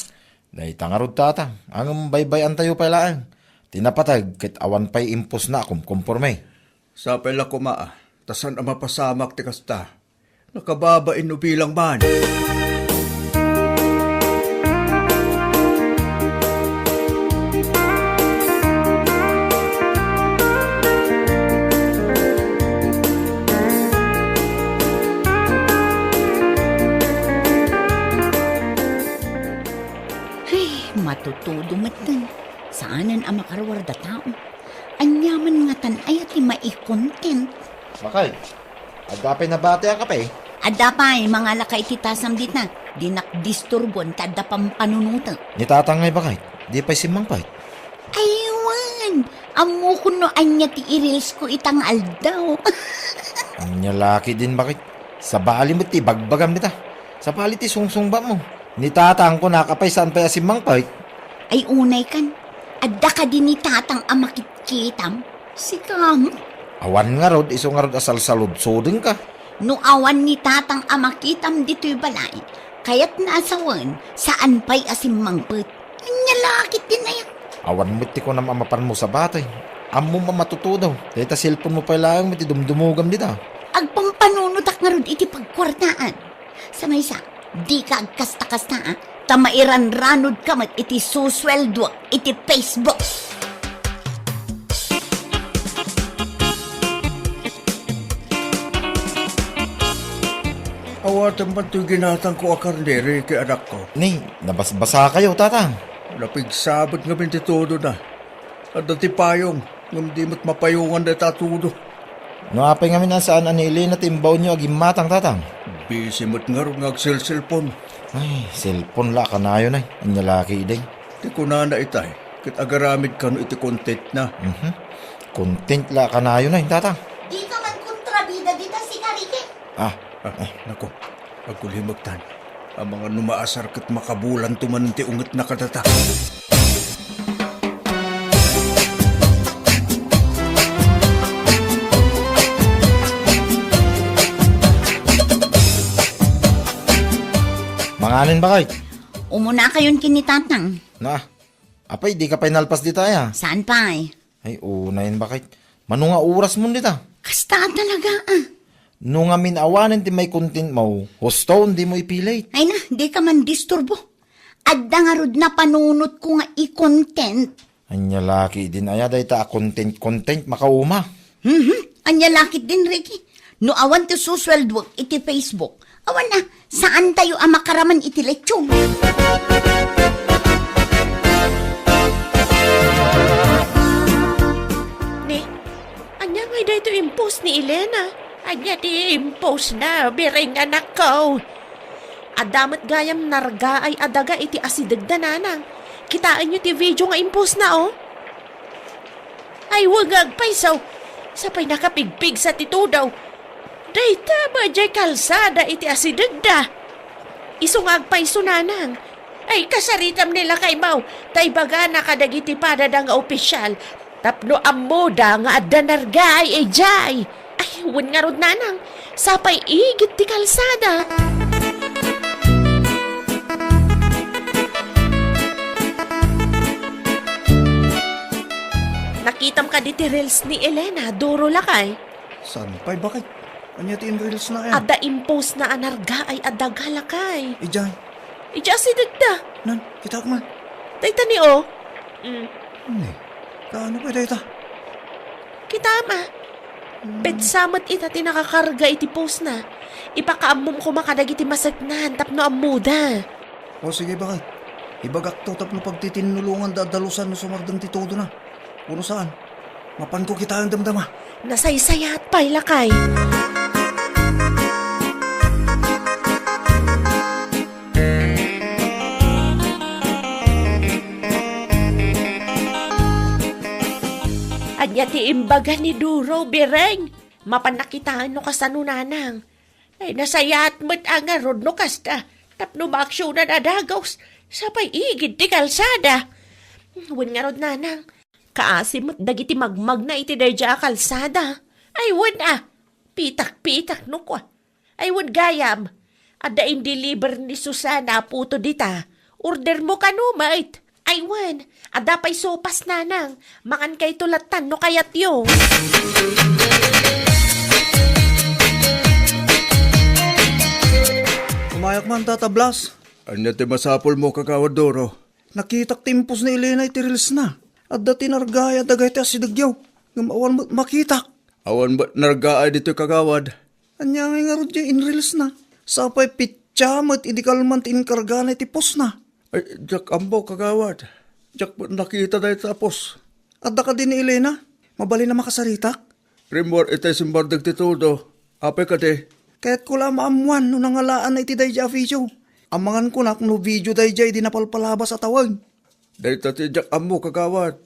Daitang arod tatang. Ang baybayan tayo pailaan. Tinapatag, kit awan pa'y impos na akong komporme. Sa pala kumaa, tasan ang mapasamak ti kasta. Nakababain no bilang man. Matutudo matan. Saanan ang makarawar da tao? Anyaman nga tan ay ati mai-content. Makay, agapay na bate ka pa eh. Adda pa mga lakay titasam dit na. Di nakdisturbon tadda pampanunuta. Ni tatang ngay bakay, di pa'y simang pa'y. Aywan! Amo ko no anya ti i-reels ko itang aldaw. Anya laki din bakit? Sa bali mo ti bagbagam nita. Sa bali ti sungsung ba mo? Ni tatang ko nakapay saan pa simang pa'y. Ay unay kan. Adda ka din ni tatang amakit-kitam. Sikam. Awan nga rod, iso nga rod asal salud-sudin ka. No awan ni tatang amakitam dito'y balay. Kaya't naasawan saan pa'y asimangpet. Anya lakit din na yan. Awan mo ti ko na mamapan mo sa batay. Amo mamatutudaw. Dahil ta cellphone mo pa lang, mati dumdumugam dita. Agpampanunutak nga rod iti pagkwartaan. Sa maysa, di ka agkasta-kasta tamairan ranod kamat iti susweldo iti Facebook. Awatan ba ito'y ginatang ko akarneri kay anak ko? Ni, nabasbasa kayo, tatang. Napigsabot nga bintitudo na. At dati payong, ngam di mo't mapayungan na tatudo. Ngapay nga minasaan anili na timbaw nyo aging matang, tatang. Busy mo't nga rin ngagsil-silpon. Ay, cellphone la ka na yun ay. Anya laki din. Di ko na itay, kit agaramid ka no iti content na. Content la ka na yun ay, tatang. Di ka man kontrabida dita si Karike. Nako, agkulimagtan. Ang mga numaasar kit makabulan tuman ti unget na kadata. Manganin ba kayo? Umuna kayon kinitatang. Na, apay, di ka pa inalpas di tayo. Saan pa eh? Ay, unayin bakit? Mano nga oras mo dita? Kasta talaga ah. No nga minawanan ti may content mo, husto hindi mo ipilit. Ay na, di ka man disturbo. Adda nga rod na panunot ko nga i-content. Anya laki din aya day ta content makauma. Anya lakit din, Ricky. No awan ti susweldo iti Facebook. Awan na, saan tayo ang makaraman iti lechong? Ni, anya nga dito impose ni Elena. Anya di impose na, biring anak ko. Adamat gayam narga ay adaga iti asidagda nanang. Kitaan nyo ti video nga impose na oh. Ay wagag paisaw. Sapay nakapigpig sa tito daw. Dayta ba jay kalsada iti asidagda. Isungag paiso nanang. Ay kasaritam nila kay Mau. Tay baga nakadagiti padada nga opisyal. Tapno amoda nga adda narga ay ejay. Ay wan nga rod nanang. Sapay igit ti kalsada. Nakitam ka diti reels ni Elena, duro lakay. Saan pa'y bakit? Anya ti in reels na yan? Ada impose na anarga ay adaga lakay. Ijay, Ija si dagda. nan, kita ka man. Dayta ni o. Hindi, kaano pa dayta? Kita ma. Petsamat ita ti nakakarga iti post na. Ipakaamom ko makadag iti masagnan tapno amuda. O sige, bakit? Ibagak to tapno pagtitinulungan dadalusan no sumardang ti todo na. Kuno saan? Mapan ko kita ang damdama. Nasaysayat pa'y lakay. Anya ti imbaga ni Duro, bireng. Mapanakitaan no kasanunanang. Ay nasayat mo't ang arod no kasta. Tapno maaksyonan adagaws. Sapay igid ti kalsada. Wan nga rod nanang. Kaasimot dagiti magmag na iti dayja kalsada. Ay wan Pitak-pitak no kwa. Ay wan gayam. Ada in-deliver ni Susana puto dita. Order mo ka no, mate. Ay wan. Ada pa'y sopas nanang. Makan kay tulatan no kayat yo. Umayak man, Tata Blas. Anya ti masapol mo kagawad Doro. Nakitak timpos ni Elena iti reels na. At dati nargaya dagay ti asidagyaw. Ngamawan makitak. Awan ba nargaay dito kagawad? Anya nga rod in reels na. Sapay pityamat idikalman ti inkarga na iti pos na. Ay, jak ambo kagawad. Jak nakita dahi tapos. At ka din ni Elena. Mabali na makasaritak. Rimor itay simbardag ti todo. Ape ka di. Kaya't ko lang maamuan no nangalaan na iti dayja video. Amangan ko na kung no video dayja di napalpalabas sa tawag. Dahil ti jak ambo kagawad.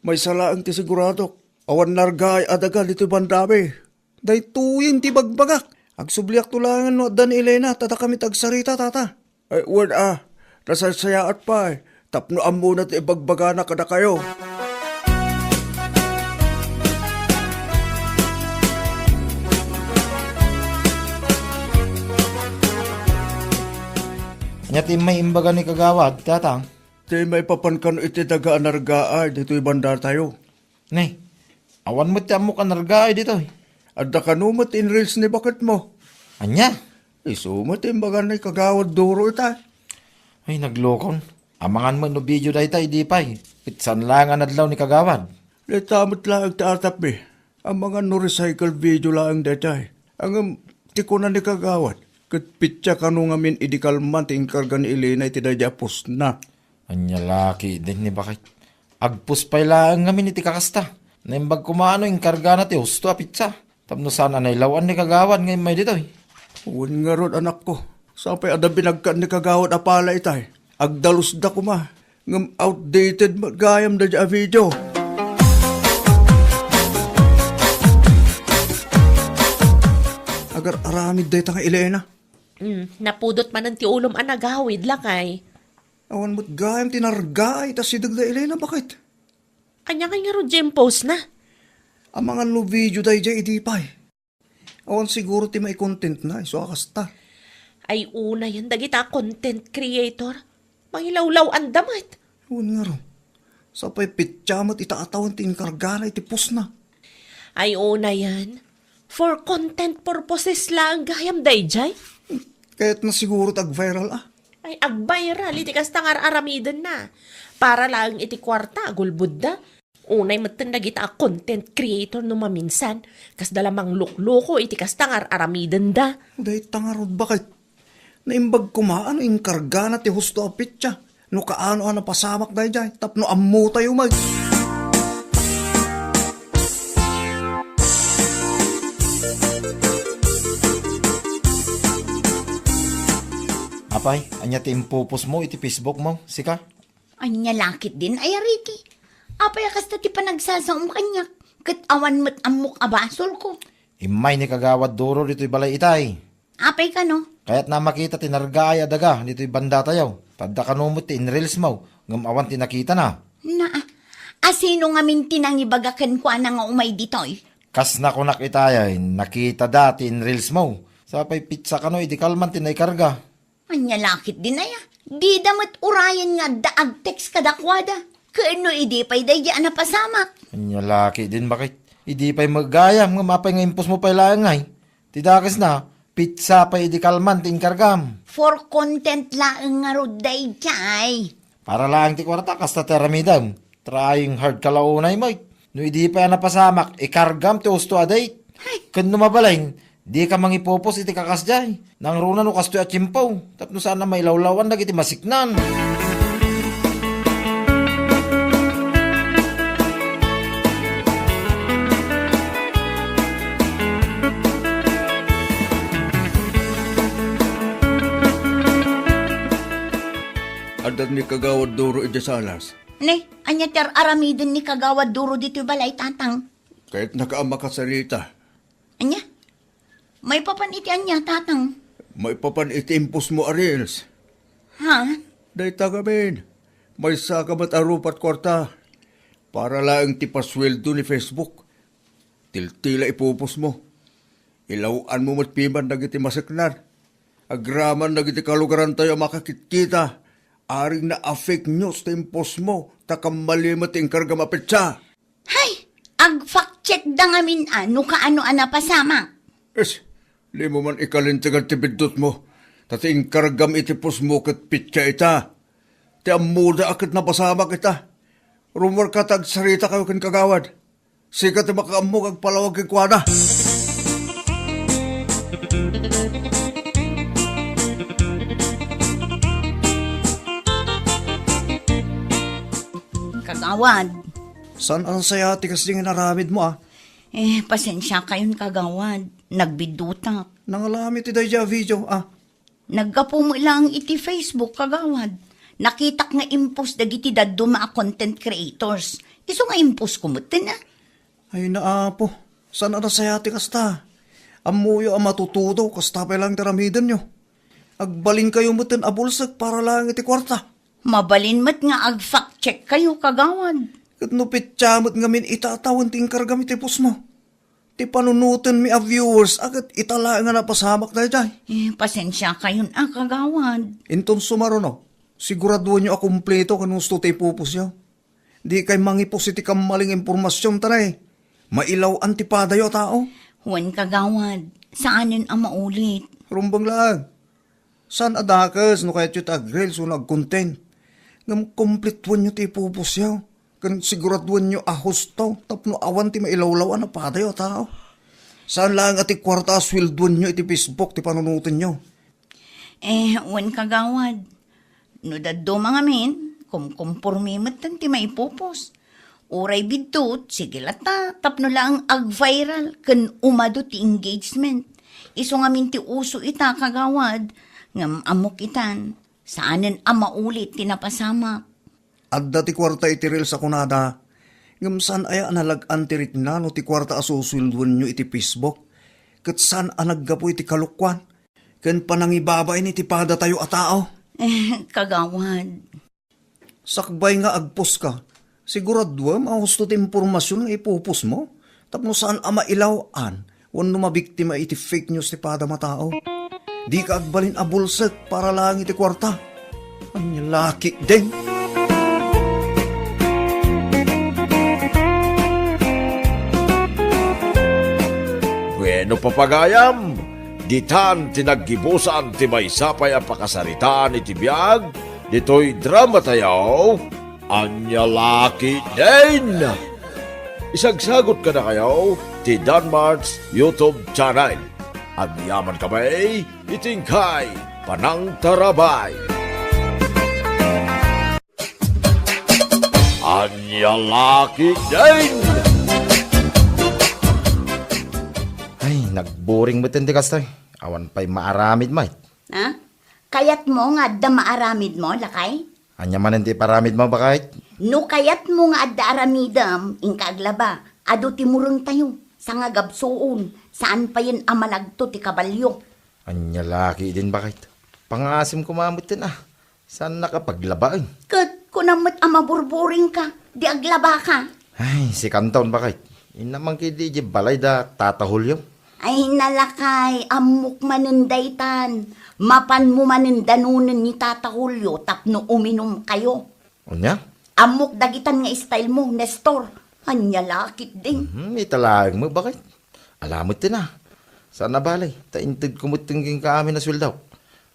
May salaang ti sigurado. Awan nargaay adaga dito bandami. Day tuyin ti bagbagak. Agsubliak tulangan no dan ni Elena. Tata kami tagsarita, tata. Ay, word nasasayaat pa eh. Tapno ambo na ti ibagbaga na kada kayo. Anya ti may imbaga ni kagawad, tatang. Ti may papankan iti daga nargaay dito ibanda tayo. Nay, awan mo ti amo ka nargaay dito. Adda kanumot in reels ni bakit mo. Anya? Isumot imbaga ni kagawad Doro ita. Ay, naglokon. Amangan mo no video dahi tayo di pa'y. Pitsan lang ang adlaw ni kagawad. Letamot lang ang taatap eh. Ang mga no recycle video lang ang detay. Ang tikunan ni kagawad. Kat pitya ka nung amin idikalman ting karga ni Elena iti dadya post na. Anya laki din ni bakit. Agpus pa'y lang ngamin iti kakasta. Naimbag kumano yung karga na ti husto a pitsa. Tapno sana nailawan ni kagawad ngayon may dito eh. Uwan nga ron anak ko. Sapay ada binagkan ni kagawad apala itay. Agdalus da kuma. Ngam outdated magayam da dya video. Agar aramid day ta nga Elena. Napudot man ang ti ulom anagawid lakay. Awan mo't gayam tinargaay. Tas si dagda Elena, bakit? Anya kay nga ro dyan post na. Ang mga no video dayja idipay. Awan siguro ti may content na. Iso akasta. Ay una yan dagita content creator. Mangilawlaw ang damat. Huwag nga ro. Sapay pityamat itaatawang tinkargana iti pus na. Ay, una yan. For content purposes lang gayam dayjay. Kaya't na siguro tag-viral Ay, ag-viral, iti kastangar aramidan na. Para lang iti kwarta, gulbud da. Unay matandag ita a content creator no maminsan. Kas dalamang lukloko, iti kastangar aramidan da. Dahil tangarod bakit? Naimbag kumaan, inkargana ti husto apit siya. No kaano na pasamak dahil dyan. Tapno ammo tayo mag. Apay, anya ti impupos mo iti Facebook mo, sika? Anya lakit din, ay ariti. Apay kasta ti panagsasaom kanyak. Kat awan mo't amok abasol ko. Imay ni kagawad duro dito'y balay itay. Apay ka no? Kaya't na makita tinargaya daga dito'y banda tayo. Tadda kanumot ti inreels mo, ngam awan ti nakita na. Na, asino nga minti nang ibagakan ko na nga umay ditoy? Kas na kunak itay, nakita dati inreels mo. Sapay pizza kano, idi kalman tinaykarga. Anya lakit din ay di damat urayan nga daag text kadakwada. Kaano idi pa'y daya na pasamak. Anya laki din bakit? Idi pa'y magayam, nga mapay nga impos mo pa'y laangay. Tidakas na, pizza pa'y idi kalman tinkargam. For content lang nga ro dayjay. Para lang ti kwarta, kasta teramidam. Trying hard kalaunay mo. No idi pa napasamak, ikargam ti usto aday. Kan numabalain, di ka mangipopos iti kakasjay. Nang runa no kasto at chimpaw. Tapno sana may lawlawan na iti masiknan. Adat ni kagawad duro iti salas. Ne, anya ter aramidin ni kagawad duro dito balay tatang. Kahit nakaama ka sarita, Anya? May papaniti anya tatang. may papan itimpos mo arils. Ha? Day tagamin, may sakamat arupat kwarta. Para lang ti pasweldo ni Facebook. Tiltila ipupos mo. Ilawaan mo matpiman na iti masiknan. Agraman na iti kalugaran tayo makakitkita. Aring na fake news ta impos mo. Takamalimat ting karga mapitsa. Hay! Ag fact check da ngamin ano kaano ana pasama. Es, li mo man ikalintigan ti bidot mo. Tati inkargam iti pos mo kat pitya ita. Ti amuda akit napasama kita. Rumor ka tag sarita kayo kin kagawad. Sikat ti makaammo kag palawag kay kuwana. Kagawad. San ang saya ti kasi nga naramid mo Pasensya kayon kagawad. Nagbidutak. Nangalami ti dayja video Naggapo mo lang iti Facebook kagawad. Nakitak nga impos dagiti daddo maa content creators. Iso nga impos kumutin na. Ay naapo. San ang saya ti kasta? Amuyo ang matutudo kasta pa lang taramidan nyo. Agbalin kayo mutin abulsag para lang iti kwarta. Mabalin mat nga ag fact check kayo kagawad. Kat nupit chamot nga min itatawan ti inkargam iti pus mo. Ti panunutan mi a viewers agad itala nga napasamak na dyan. Pasensya kayon kagawad. Inton sumaro no, siguraduhan nyo akumpleto kanusto ti pupus yaw. Di kay mangipos iti kamaling impormasyon taray. Mailaw antipadayo tao. Huwan kagawad. Saanin ang maulit? Rumbang lang. San adakas no kahit yung agrel so nag-content. Ngam kompletuan nyo ti pupus yaw. Kan siguraduhan nyo ahustaw. Tapno awan ti mailawlawan na padayo tao. Saan lang ati kwarta swilduan nyo iti Facebook ti panunutin nyo. Huwan kagawad. No daddo mga min, kumpormimat tan ti maipupos. Uray bidot, sige lata, tapno lang ag-viral, kan umado ti engagement. Iso nga min ti uso ita kagawad, ngam amok itan, saanin ang maulit tinapasama. Adda ti kwarta iti reel sa kunada. Ngam saan aya nalagan ti ritna no ti kwarta asusulduan nyo iti Facebook. Kat saan anaggapo iti kalukwan. Kan panangibabay ni ti pada tayo a tao. Kagawad. Sakbay nga agpos ka. Siguraduam ang gusto ti impormasyon nga ipupos mo. Tapno saan ama ilawan. Wano mabiktima iti fake news ti pada matao. Di ka agbalin abulsek para lang iti kwarta. Anya laki din. Bueno papagayam, ditan tinaggibusan ti maysapay ang pakasaritaan iti biyag, dito'y drama tayaw, anya laki din. Isagsagot ka na kayo ti Danmar's YouTube channel. At yaman kamay, itingkay, panang tarabay. Anya laki din. Ay, nagboring mo tindi kastoy. Awan pa'y maaramid, mate. Ha? Kayat mo nga adda maaramid mo, lakay? Anya man hindi paramid mo ba kahit? No kayat mo nga adda aramidam, inkaglaba, ado timurong tayo, sa nga gabsoon, saan pa yan amalagto ti kabalyo? Anya laki din ba kahit? Pangasim kumamot din ah. Saan nakapaglabaan? Kat, kunamot amaburburing ka, di aglaba ka. Ay, si Kanton ba kahit? Inamang kidi di balay da tatahulyo. Ay nalakay, amok manindaytan, mapan mo manindanunan ni Tata Julio, tapno uminom kayo. Unya? Amok dagitan nga style mo, Nestor. Anya lakit din. Italag mo bakit? Alamot din ah. Saan na balay? Taintid kumutingin ka amin na sweldaw.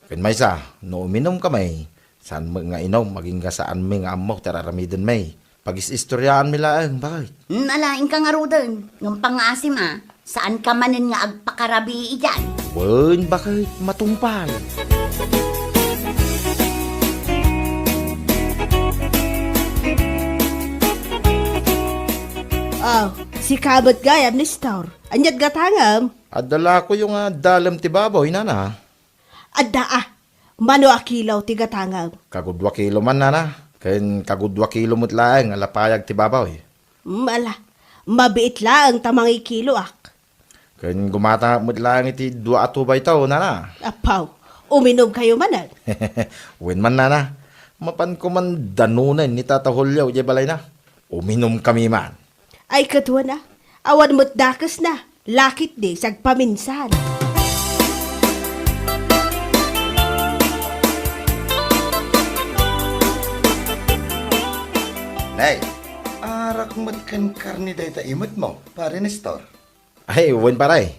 Kan may sa, no uminom ka may. Saan mo nga inom, maging ka saan may nga amok, tararamidin may. Pag-istoryaan milaan, bakit? Nalaing ka nga rodan, ng pangasim ah. Saan ka manin nga agpakarabi iyan? Wen, bakit matumpal? Oh, si kamot gayam ni Star. Anyat gatangam. Adala ko yung dalam ti baboy, nana. Adda ah, mano akilaw ti gatangam. Kagudwa kilo man, nana. Kain kagudwa kilo mo't laeng, alapayag ti baboy. Mala, mabiit lang tamangi kilo ak. Kain gumata mo't laeng iti 2 at 2 tao, nana. Apaw, uminom kayo manan. Wen man, nana. Mapan ko man danunan ni Tata Julio, di balay na. Uminom kami man. Ay katwa na, awan mo't dakas na. Lakit di, sagpaminsan. Nay, arak matkan karni day ta imot mo, pare Nestor. Ay, wen paray.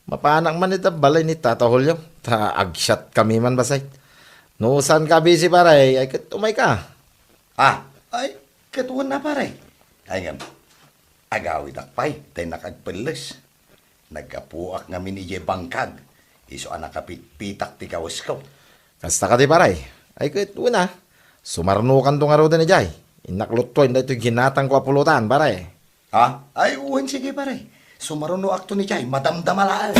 Mapanak man ita balay ni Tata Julio. Ta agshot kami man basay. No, saan ka busy paray? Ay, umay ka. Ah, ay, katuan na pare. Ay nga, agawid akpay, tay nakagpeles. Nagkapuak nga minije bangkag. Iso nakapitpitak ti kawas ko. Kasta ka di paray. Ay, una. Sumarnukan to nga ro ni Jay. Inaklutoy na ito ginatang ko apulutan, paray. Ha? Ay, uwan sige pare. Sumaruno akto ni Jay, madamdamalaan.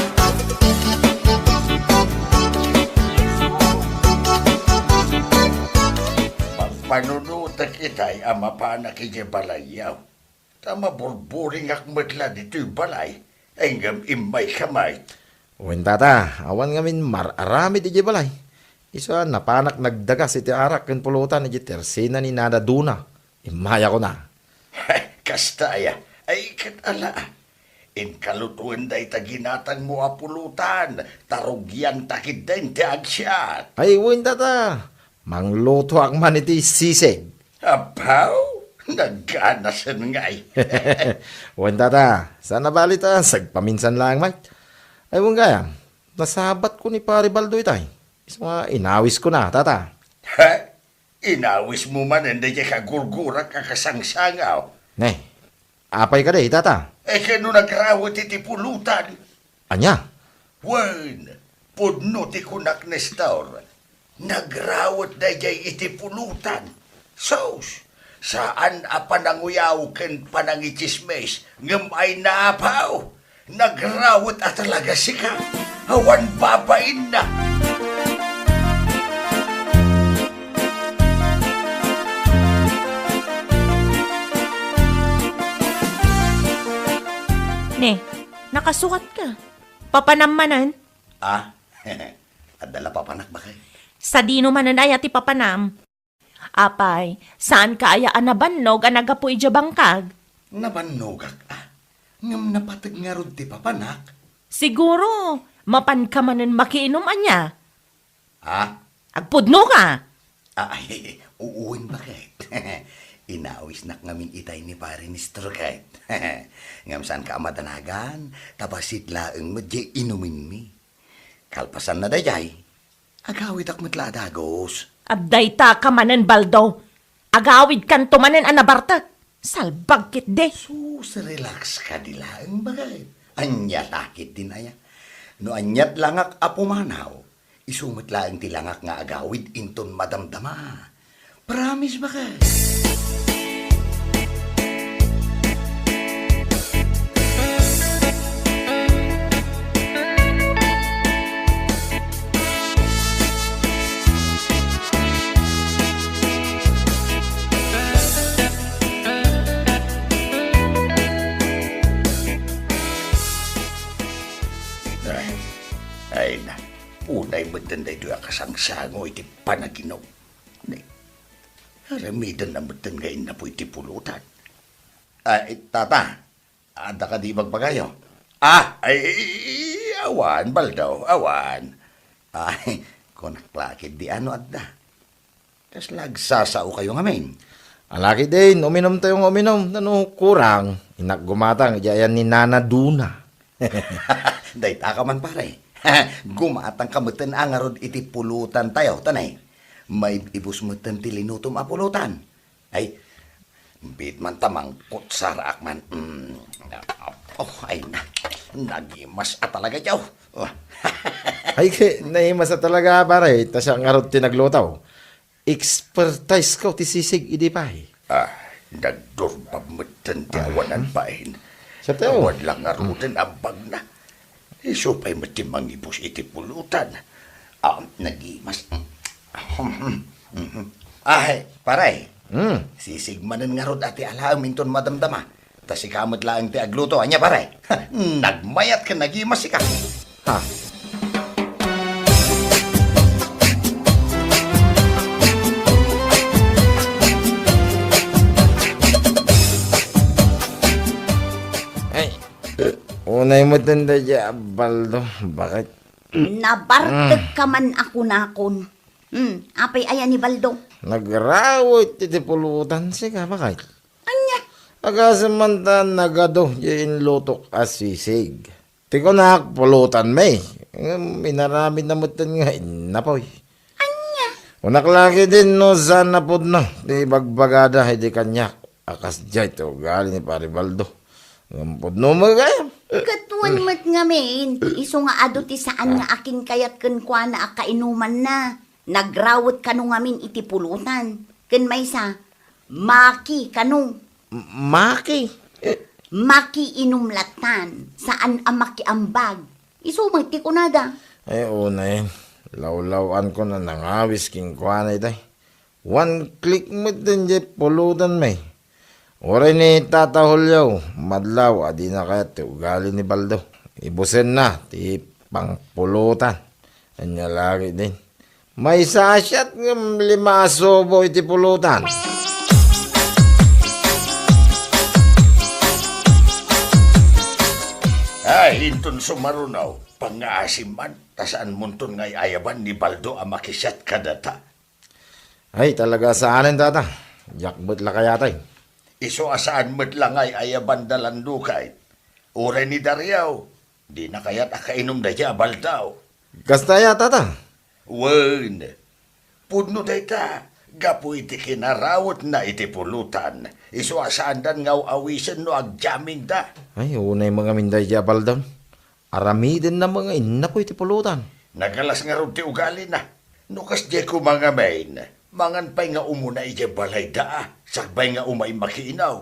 Panunuta kita'y ama pa na balayaw. Tama burburing akmatla dito'y balay. Ay ngam imay kamay. Wen tata, awan ngamin mararami di balay. Isa napanak nagdagas iti arak ken pulutan iti tersina ni Nada Duna. Imaya ko na. Kastaya, ay katala. In kalutuan day taginatang mo apulutan. Tarugyan takid din ti agsyat. Ay, wen tata. Mangluto ak man iti sisig. Apaw, nagkanasan nga'y. Wen tata, sana balita, sagpaminsan lang man. Ay, wen kaya, nasabat ko ni Pare Baldo itay. Isa nga, inawis ko na, tata. Ha? Inawis mo man hindi ka kagurgurak kakasangsangaw. Nay, apay ka day, tata. Eh kano nagrawat iti pulutan? Anya? Wen, pudno ti kunak Nestor. Nagrawat na jay iti pulutan. Sos, saan apananguyaw ken panangichismes ngem ay naapaw. Nagrawat at talaga sika. Awan babain na. Ne, nakasukat ka. Papanamanan. Ah, adala pa panak ba kay? Sa dino manan ay ati papanam. Apay, saan ka aya anabannog anagapoy dya bangkag? Nabanogak ah. Ngam napatag nga rod ti papanak. Siguro, mapan ka manan makiinom anya. Ah, Agpudno ka. Ay, uuwin bakit? Inawis na ngamin itay ni pare ni Stroket. Ngam saan ka amadanagan, tapasit laeng medye inumin mi. Kalpasan na dayay, agawid ak matla dagos. Abday ta ka manen, Baldo. Agawid kan tumanen anabarta. Salbag kit de. Sus, relax ka di laeng bakit? Anya lakit din aya. No anyat langak apumanaw, isumit laeng tilangak nga agawid inton madamdama. Promise bakit? Ay na, unay matanday doon kasangsango iti panaginaw. Haramidan na matan ngayon na po iti pulutan. Tata, ada ka di magpagayo? Awan, Baldaw, awan. Ay, kung naklakid di ano adda. Tas lagsasao kayo ngamin. Alaki din, uminom tayong uminom. Ano, kurang. Inaggumatang, iyayan ni Nana Duna. Dayta ka man pare. Gumatang kamutan ang arod iti pulutan tayo, tanay. May ibus mo ti linutom a pulutan. Ay, bit man tamang kutsarak man. Ay na, nagimas at talaga yaw. Ay, naimas na talaga pare. Tas ang arot tinaglutaw. Expertise ko ti sisig idi pa eh. Nagdurbab mo ti awanan pain. Sa tao. Awan lang arutin abag na. Isupay mo ti mangibus iti pulutan. Nagimas. Ay, paray. Sisigmanan nga rod ati alaam inton madamdama. Tas ikamot lang ti agluto. Anya, paray. Nagmayat ka, nagimas ka. Ha? Unay mo tanda dya, Baldo. Bakit? Nabartag ka man ako nakon. Apay ayan ni Baldo. Nagrawit iti pulutan siya, bakit? Anya? Agasamanta nagado yung lutok asisig. Tiko na pulutan may. Minarami na mutan nga inapoy. Anya? Unaklaki din no sana po no. Di bagbagada hindi kanyak. Akas dya ito gali ni Pari Baldo. Ngampod no magayam. Katuan mat nga men. Iso nga ado ti saan nga akin kayat ken kwa na akainuman na. Nagrawat kanu ngamin iti pulutan. Ken maysa, maki kanu. Maki? Maki inumlatan. Saan ang makiambag. Iso magti ko nada. Ay una yun. Lawlawan ko na nangawis king kwa na itay. One click mo din dyan pulutan may. Oray ni Tata Julio, madlaw, adi na kaya ti ugali ni Baldo. Ibusin na, ti pangpulutan. Anya lagi din. May sasyat ng 5 sobo iti pulutan. Ay, inton sumarunaw, pangaasiman, tasaan munton ngay ayaban ni Baldo ang makisyat kadata. Ay, talaga saanin tata. Jakbot la kaya tay. Iso asaan mo't lang ay ayaban dalandukay. Ure ni Daryaw, di na kaya't akainom na siya baldaw. Kastaya tata. Wen, pudno dayta, gapu iti kinarawot na iti pulutan. Iso asaan dan ngaw awisan no agjamin da. Ay, unay mga minday dya baldon. Aramidin na mga inapo iti pulutan. Nagalas nga ron ti ugali na. Nukas di ko mga main. Mangan pa'y nga umuna iti balay da. Sakbay nga umay makiinaw.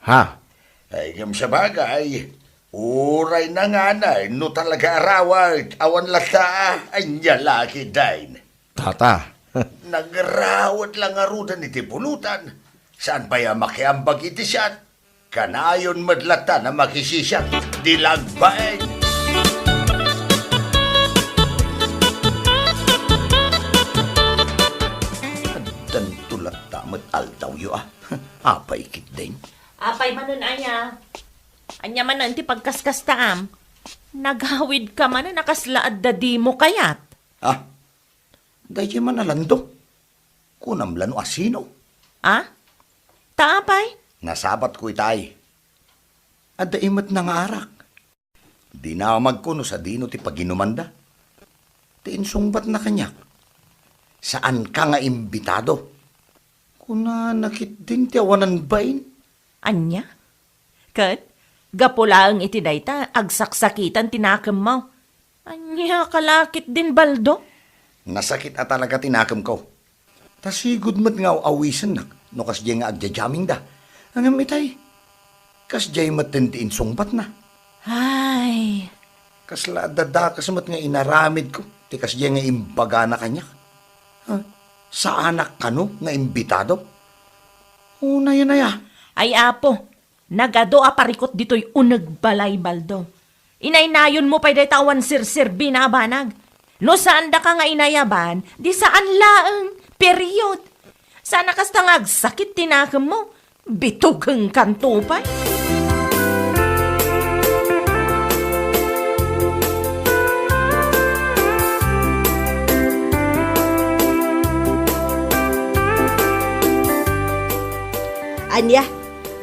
Ha? Ay, gam sa bagay. Uray na nga na, no talaga arawag, awan lata, anya laki dain. Tata. Nagrawat lang arudan iti pulutan. Saan pa ya makiambag iti siyat? Kanayon madlata na makisisyak, dilagbain. Dan tulat tamat altaw yu Apay kit din. Apay manon aya. Anya man nanti pagkaskas taam. Naghawid ka man na nakaslaad da di mo kayat. Dahil man nalando. kunamlan o asino. Ah? Taapay? Nasabat ko itay. At daimat na nga arak. Di na magkuno sa dino ti paginumanda. Ti insungbat na kanyak. Saan ka nga imbitado? Kuna nakit din ti awanan bain. Anya? Kat, gapulaang iti dayta, agsaksakitan tinakam mo. Anya, kalakit din baldo? Nasakit at talaga tinakam ko. Tasigod mat nga awisan nak. No kas di nga agdajaming da. Ang amitay. Kas di mat din ti insungbat na. Ay, Kasla dadakas mat nga inaramid ko. Ti kas di nga imbaga na kanyak. Sa anak kano nga imbitado? Una yan ya. ay apo, nagado aparikot dito'y unag balay baldo. Inaynayon mo pa'y tawan sirsir binabanag. No saan da ka nga inayaban, di saan laeng, period. Sana kastangag sakit tinakam mo, bitugang kantupay. Anya,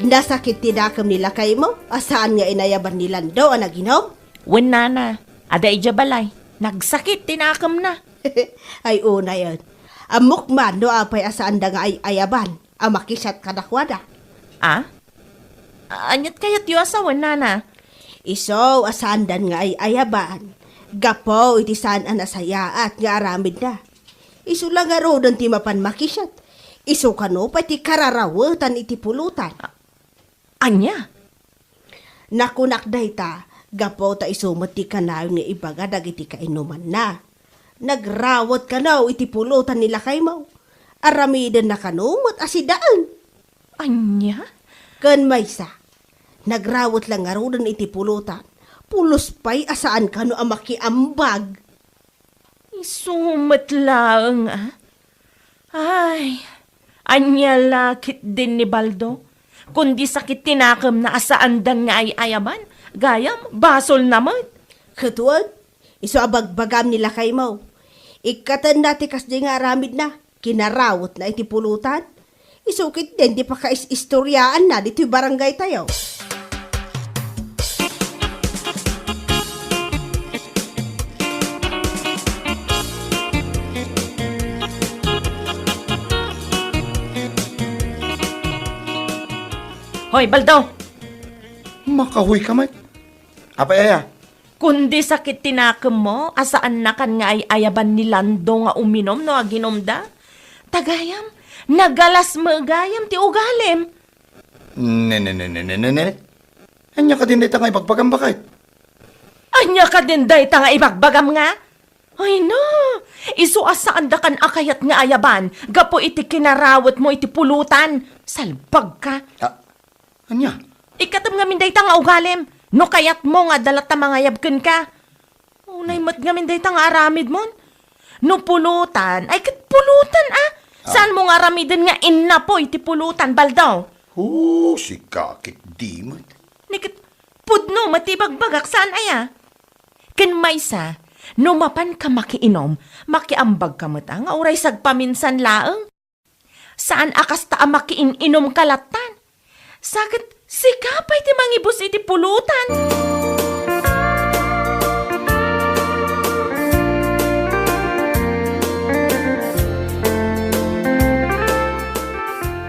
nasakit tinakam nila kay mo? Asaan nga inayaban nila do ang naginom? Wen nana, ada ija balay, nagsakit tinakam na. Ay una yun. Amok man no apay asaan da nga ay ayaban. Amakisat kadakwada. Ah? Anyat kayat yu asawan nana? Iso asaan dan nga ay ayaban. Gapo iti saan anasaya at nga aramid na. Iso lang nga ro ti mapan makisat. Iso kano pati kararawatan iti pulutan. Anya? Nakunak dayta, gapo ta isumot ti kanaw ni ibaga dagiti kainuman na. Nagrawat kanaw iti pulutan nila kay mo. Aramiden na kanumot asidaan. Anya? Kan maysa, nagrawat lang nga ron iti pulutan. Pulos pa'y asaan kano ang makiambag. Isumat lang ah. Ay, anya lakit din ni Baldo. Kundi sakit tinakam na asaandan nga ay ayaban. Gayam, basol naman. Katuan, iso abagbagam nila kay mo. Ikatan dati kas di nga aramid na, kinarawat na iti pulutan. Isukit din, di pa ka-istoryaan na dito barangay tayo. Hoy, Baldo, Makahuy ka man. Apay aya. kundi sakit tinakam mo, asaan na kan nga ay ayaban ni Lando nga uminom no aginom da? Tagayam, nagalas mo gayam ti ugalim. Ne. Anya ka din dito nga ipagpagam bakit? Anya ka din day nga ibagbagam nga? Ay no, isu asaan da kan akayat nga ayaban, gapo iti kinarawat mo iti pulutan, salbag ka. Anya? Ikatam nga minday nga ugalim, no kayat mo nga dalat ta mga yabken ka. Unay mat nga minday nga aramid mon. No pulutan, ay kat pulutan ah. Saan mo nga aramidin nga inna po iti pulutan, Baldaw? Si kakit di man. Nikit, pudno matibagbagak saan aya? Ken maysa, no mapan ka makiinom, makiambag ka mata nga uray sagpaminsan laeng. Saan akas ta makiininom kalatan? Sakit, sikapay ti mangibus iti pulutan.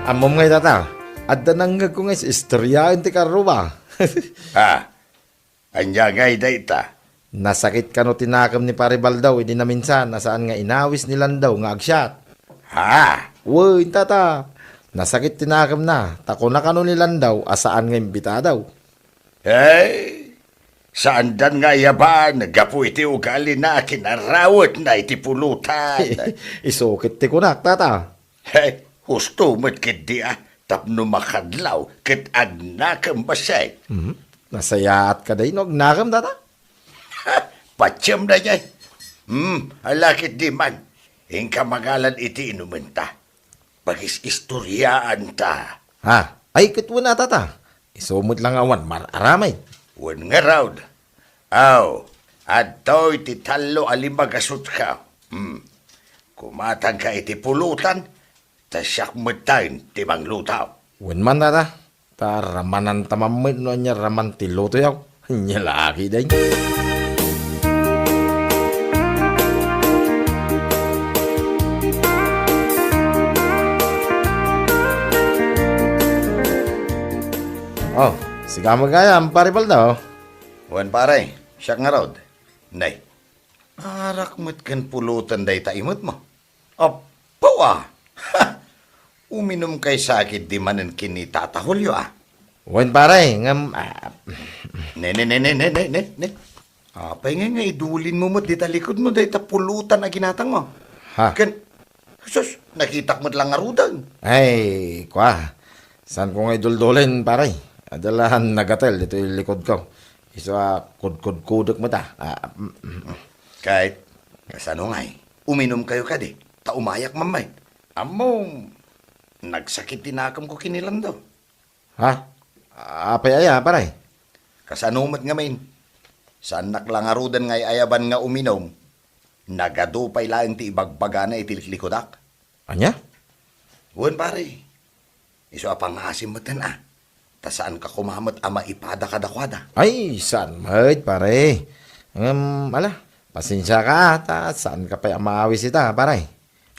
Amom ngay tata. Adda nanggag ko ngay istoryaan ti karuba. Anya ngay dayta. Nasakit ka no tinakam ni Paribaldaw, hindi na minsan, nasaan nga inawis nilan daw nga agsyat. Woy, tata. Nasakit tinakam na, tako na kano nilan daw, asaan nga imbita daw. Saan dan nga yaban, nagapu iti ugali na, kinarawat na iti pulutan. Isukit ti kunak, tata. Husto mat kit di tapno makadlaw, kit agnakam basay. Nasayaat ka day, no, agnakam, tata. Patsam na yan. Alakit di man. Ingka magalan iti inumenta. Pagis istoryaan ta. Ay, kitwa na, tata. Isumot lang awan, mararamay. Wan nga raud. Aw, adto'y ti talo alimagasot ka. Kumatang ka iti pulutan, Tasyak mutain ti manglutaw. Wen man tata. Ta ramanan tamamit no nya raman ti luto yaw. Nya laki day. Oh, si kamu kaya pare daw. Wan pare, siyak nga rod. Nay, arak mo't kan pulutan day taimot mo. Apo ah. Ha! Uminom kay sakit di manen kini tatahulyo ah. Wen pare, ngam Ne. Apay nga idulin mo mo't di talikod mo day tapulutan na ginatang mo. ha. Kan, sus, nakitak mo't lang arudan. Ay, kwa. San ko nga iduldulen pare? Adalahan nagatel dito yung likod ko. Isa kudkudkudok mo ta. Kahit, kasano nga uminom kayo ka di, taumayak mamay. Amo, nagsakit tinakam ko kinilan daw. Ha? Apay aya pare? Kasanumat nga main. Saan naklangarudan ngay ayaban nga uminom, nagadupay lang ti ibagbaga na itilikikodak. Anya? Huwag pare, iso apang asim matan ah. Ta saan ka kumamat ama ipada kadakwada. Ay, saan mahit pare? Ala, pasensya ka ta. Saan ka pa maawis ita pare?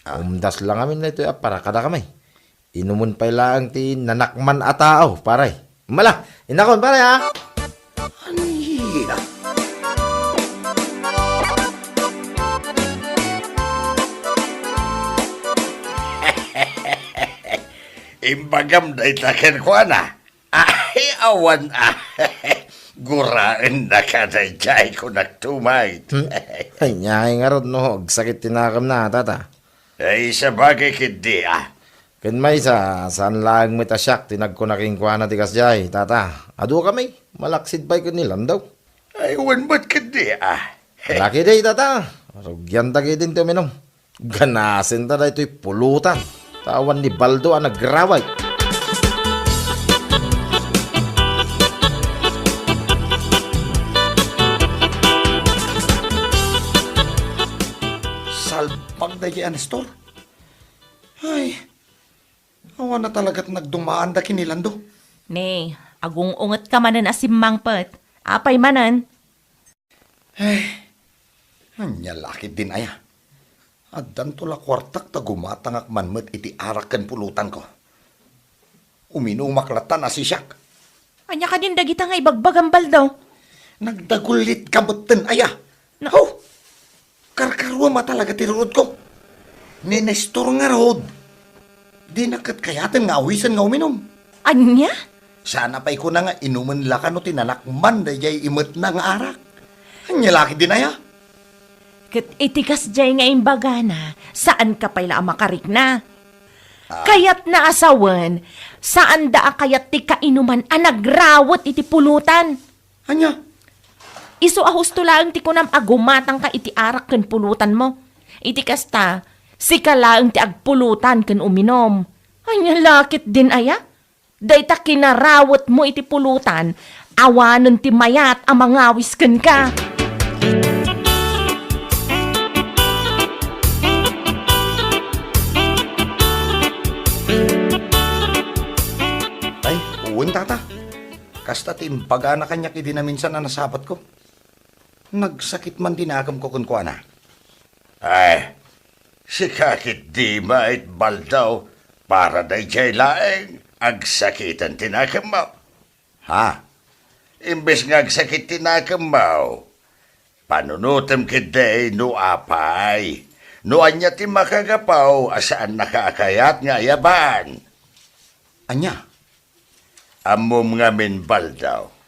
Umdas lang amin na ito para kada kamay. Inumun pa lang ti nanakman atao pare. Mala, inakon pare ha? Aniya. Imbagam da itaken ko na. Ay, awan ah. Guraan na ka na jay ko nagtumay. Ay, nyay nga rod no. Sakit tinakam na tata. Ay, sa bagay kindi ah. Ken may saan lang mitasyak tinag ko naking kuha na tigas jay tata. Ado kami, malaksid bay ko nilang daw. Ay, wan ba't kindi ah. Laki day tata. Rugyan tagay din to minom. Ganasin ta ito'y pulutan. Tawan ni Baldo ang nagraway. Salpag na yan, Nestor. Ay, awan na talaga't nagdumaan da kinilando. Ne, agung unget ka manan asimang pet. Apay manan. Anya lakit din aya. Adan tula kwartak ta gumatangak manmet iti arakan pulutan ko. Uminumak latan na si Siak. Anya ka din dagita nga ibagbagambal daw. Nagdagulit kabutten aya. No. Karkarwa matalaga tirurod ko. Ni Nestor nga rod. Di nakat kayaten nga awisan nga uminom. Anya? Sana pa'y ko na nga inuman lakan o tinanakman da jay imot na nga arak. Anya laki din aya. Kat itikas jay nga imbagana, saan ka pala makarik na? Kayat na asawan, saan da kayat ti kainuman anagrawat iti pulutan? Anya? Iso ahusto lang ti kunam agumatang ka iti arak ken pulutan mo. Iti kasta, si kalaang ti agpulutan ken uminom. Anya lakit din aya? Dayta kinarawat mo iti pulutan, awanon ti mayat amangawis ken ka. Ay, uwan tata. Kasta timbaga na kanya kidi na minsan na nasapat ko. Nagsakit man dinagam ko kun kuana. Ay, si kakit di mait baldaw para day jay laeng agsakitan tinagam mo. Ha? Imbes nga agsakit tinagam mo, panunutem kiday no apay. No anya ti makagapaw asaan nakakayat nga yaban. Anya? Amom nga min baldaw.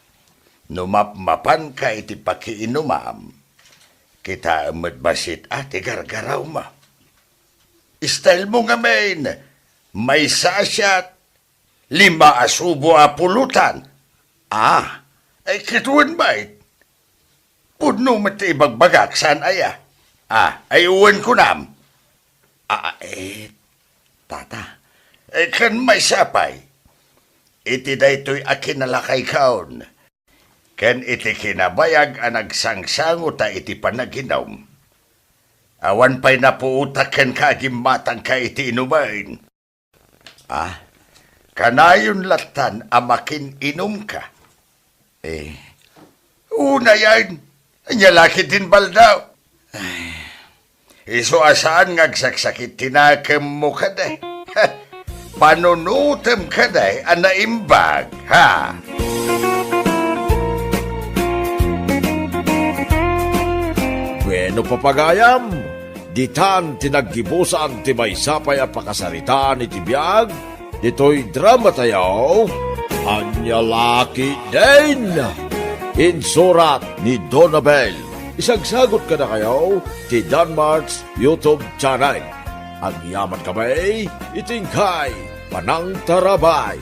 Numapmapan ka iti pakiinumam. Kita amad basit ati gargaraw mo. Style mo nga min. May sasyat. 5 asubo a pulutan. Ay kituan bait. Pudno mati ibagbagak saan aya. Ay uwan ko nam. Tata. Kan may sapay. Iti daytoy akin nalakay kaon. Ken iti kinabayag ang nagsangsango ta iti panaginom. Awan pa'y napuutak ken kagimatang ka iti inumain. Kanayon latan amakin inom ka. Una yan. Anyalaki din baldaw. Iso asaan ngagsaksakit tinakam mo ka day. Panunutem ka day, anaimbag, ha? Bueno papagayam, ditan tinaggibusan ti maysapay a pakasaritaan iti biag, dito'y drama tayo, Anyalaki din! Insurat ni Donabel. Isagsagot ka na kayo ti Danmarks YouTube channel. Ang yaman kamay, itingkay, panang tarabay.